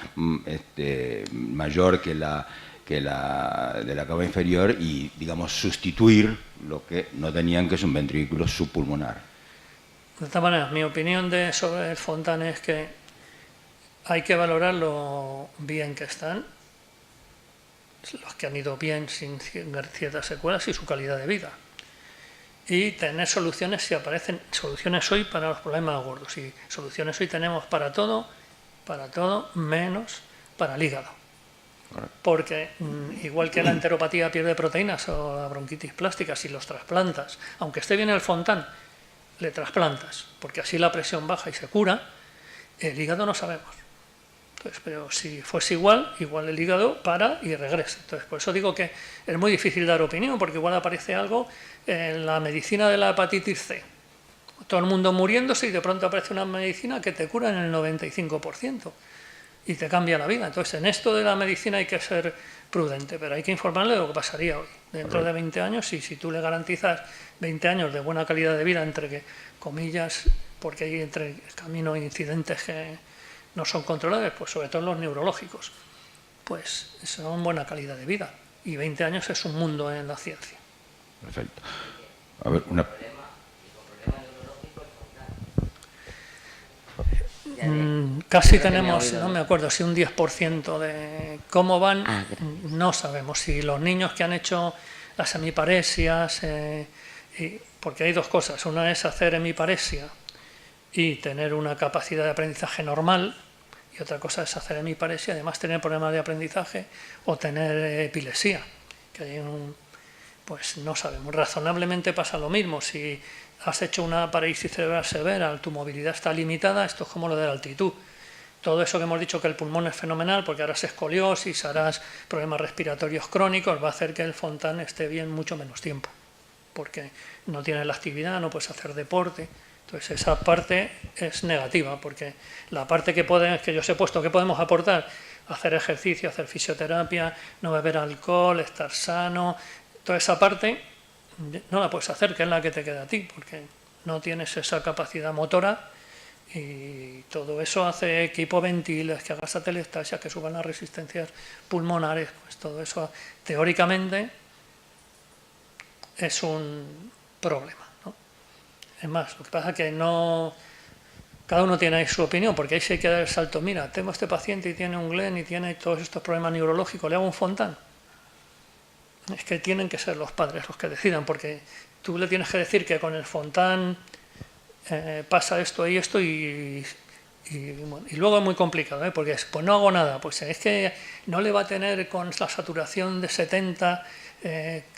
mayor que la de la capa inferior y, digamos, sustituir lo que no tenían, que es un ventrículo subpulmonar. De esta manera, mi opinión sobre el Fontane es que hay que valorar lo bien que están, los que han ido bien sin ciertas secuelas y su calidad de vida. Y tener soluciones si aparecen, soluciones hoy para los problemas gordos. Y soluciones hoy tenemos para todo menos para el hígado. Porque igual que la enteropatía pierde proteínas o la bronquitis plástica, si los trasplantas, aunque esté bien el Fontane, le trasplantas, porque así la presión baja y se cura, el hígado no sabemos. Entonces, pero si fuese igual el hígado para y regresa. Entonces, por eso digo que es muy difícil dar opinión, porque igual aparece algo en la medicina de la hepatitis C. Todo el mundo muriéndose y de pronto aparece una medicina que te cura en el 95%. Y te cambia la vida. Entonces, en esto de la medicina hay que ser prudente, pero hay que informarle de lo que pasaría hoy. Dentro de 20 años, y si tú le garantizas 20 años de buena calidad de vida, entre comillas, porque hay entre el camino incidentes que no son controlables, pues sobre todo los neurológicos, pues son buena calidad de vida. Y 20 años es un mundo en la ciencia. Perfecto. A ver, una... Casi tenemos, no me acuerdo si un 10% de cómo van, no sabemos. Si los niños que han hecho las hemiparesias, porque hay dos cosas, una es hacer hemiparesia y tener una capacidad de aprendizaje normal, y otra cosa es hacer hemiparesia y además tener problemas de aprendizaje o tener epilepsia, que hay pues no sabemos. Razonablemente pasa lo mismo. Si has hecho una parálisis cerebral severa, tu movilidad está limitada, esto es como lo de la altitud. Todo eso que hemos dicho que el pulmón es fenomenal, porque harás escoliosis, harás problemas respiratorios crónicos, va a hacer que el Fontane esté bien mucho menos tiempo, porque no tienes la actividad, no puedes hacer deporte. Entonces esa parte es negativa, porque la parte que yo os he puesto, ¿qué podemos aportar? Hacer ejercicio, hacer fisioterapia, no beber alcohol, estar sano. Toda esa parte no la puedes hacer, que es la que te queda a ti, porque no tienes esa capacidad motora, y todo eso hace que hipoventiles, que hagas atelectasia, que suban las resistencias pulmonares. Pues todo eso teóricamente es un problema, ¿no? Es más, lo que pasa es que no, cada uno tiene ahí su opinión, porque ahí sí hay que dar el salto. Mira, tengo este paciente y tiene un Glenn y tiene todos estos problemas neurológicos, ¿le hago un Fontane? Es que tienen que ser los padres los que decidan, porque tú le tienes que decir que con el Fontane pasa esto y esto, y Y luego es muy complicado, ¿eh? Porque pues no hago nada, pues es que no le va a tener con la saturación de 70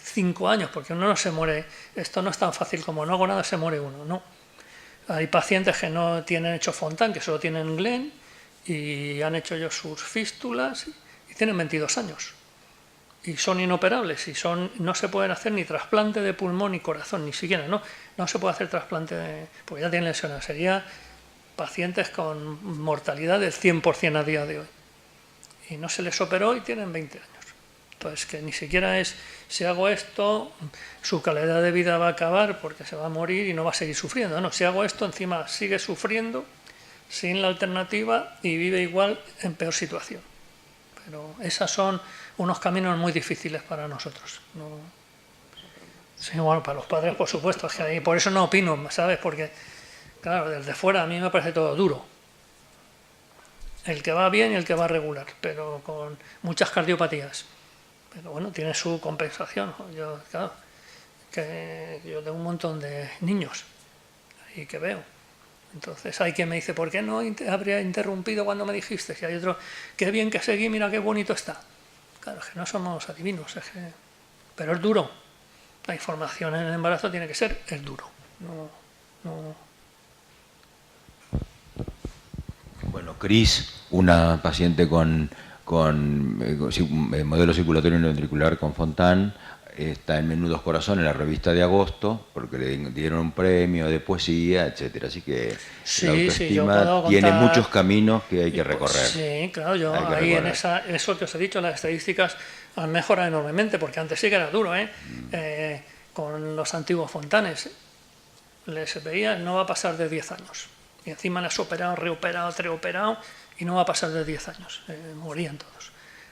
5 años, porque uno no se muere, esto no es tan fácil como no hago nada, se muere uno, no. Hay pacientes que no tienen hecho Fontan, que solo tienen Glenn, y han hecho ellos sus fístulas, y tienen 22 años. Y son inoperables, y no se pueden hacer ni trasplante de pulmón ni corazón, ni siquiera, no se puede hacer trasplante, porque ya tienen lesiones, sería pacientes con mortalidad del 100% a día de hoy. Y no se les operó y tienen 20 años. Entonces, que ni siquiera es, si hago esto, su calidad de vida va a acabar porque se va a morir y no va a seguir sufriendo. No, si hago esto, encima sigue sufriendo sin la alternativa y vive igual en peor situación. Pero esos son unos caminos muy difíciles para nosotros. No. Sí, bueno, para los padres, por supuesto, es que por eso no opino, ¿sabes? Porque, claro, desde fuera a mí me parece todo duro. El que va bien y el que va regular, pero con muchas cardiopatías. Pero bueno, tiene su compensación. Yo, claro, que yo tengo un montón de niños y que veo. Entonces hay quien me dice, ¿por qué no habría interrumpido cuando me dijiste? Y hay otro, qué bien que seguí, mira qué bonito está. Claro, es que no somos adivinos, pero es duro. La información en el embarazo tiene que ser, es duro. Bueno, Cris, una paciente con modelo circulatorio ventricular con Fontan, está en Menudos Corazón en la revista de agosto, porque le dieron un premio de poesía, etcétera. Así que sí, la autoestima tiene muchos caminos que hay que recorrer. Sí, claro, yo ahí en eso que os he dicho, las estadísticas han mejorado enormemente, porque antes sí que era duro, con los antiguos Fontanes. Les veía, no va a pasar de 10 años. Y encima les has operado, reoperado, treoperado, y no va a pasar de 10 años. Morían todos.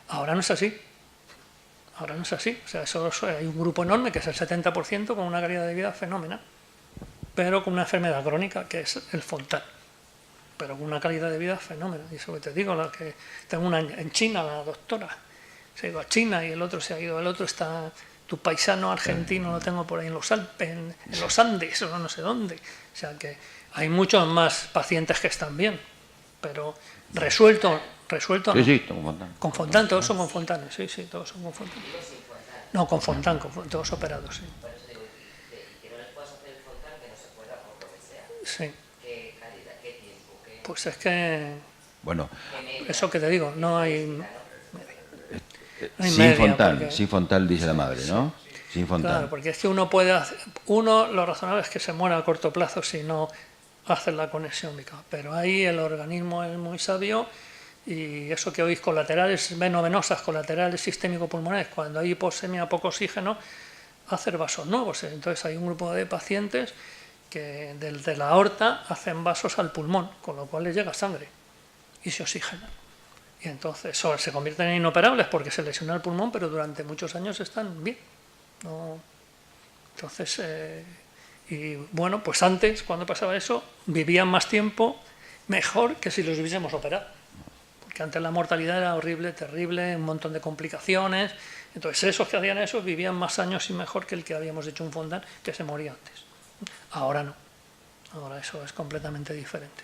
Ahora no es así. Ahora no es así. O sea, hay un grupo enorme, que es el 70%, con una calidad de vida fenómena, pero con una enfermedad crónica, que es el Fontan. Pero con una calidad de vida fenómena. Y eso que te digo, tengo una en China, la doctora, se ha ido a China y el otro se ha ido, el otro está, tu paisano argentino lo tengo por ahí en los Alpes, en los Andes, o no sé dónde. O sea que hay muchos más pacientes que están bien, pero resuelto sí, sí, con Fontan, todos son con Fontanes, sí, todos son con Fontan. No, con Fontan, todos operados, sí. Por eso digo, que no les puedas hacer el Fontan, que no se pueda por lo que sea. Sí. ¿Qué calidad, qué tiempo? Pues es que, bueno, eso que te digo, no hay sin media, Fontan, porque, sin Fontan dice la madre, ¿no? Sin Fontan. Claro, porque es que lo razonable es que se muera a corto plazo si no hace la conexión vital, pero ahí el organismo es muy sabio, y eso que oís, colaterales venovenosas, colaterales sistémico-pulmonares, cuando hay hiposemia, poco oxígeno, hacer vasos nuevos. Entonces hay un grupo de pacientes que desde la aorta hacen vasos al pulmón, con lo cual les llega sangre y se oxigenan. Y entonces se convierten en inoperables porque se lesiona el pulmón, pero durante muchos años están bien. Entonces, y bueno, pues antes, cuando pasaba eso, vivían más tiempo mejor que si los hubiésemos operado. Porque antes la mortalidad era horrible, terrible, un montón de complicaciones. Entonces esos que hacían eso vivían más años y mejor que el que habíamos hecho un Fontan, que se moría antes. Ahora no. Ahora eso es completamente diferente.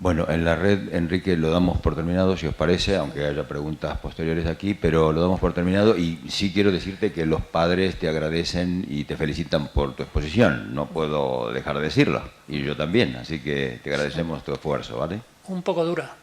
Bueno, en la red, Enrique, lo damos por terminado, si os parece, aunque haya preguntas posteriores aquí, pero lo damos por terminado, y sí quiero decirte que los padres te agradecen y te felicitan por tu exposición. No puedo dejar de decirlo, y yo también, así que te agradecemos tu esfuerzo, ¿vale? Un poco dura.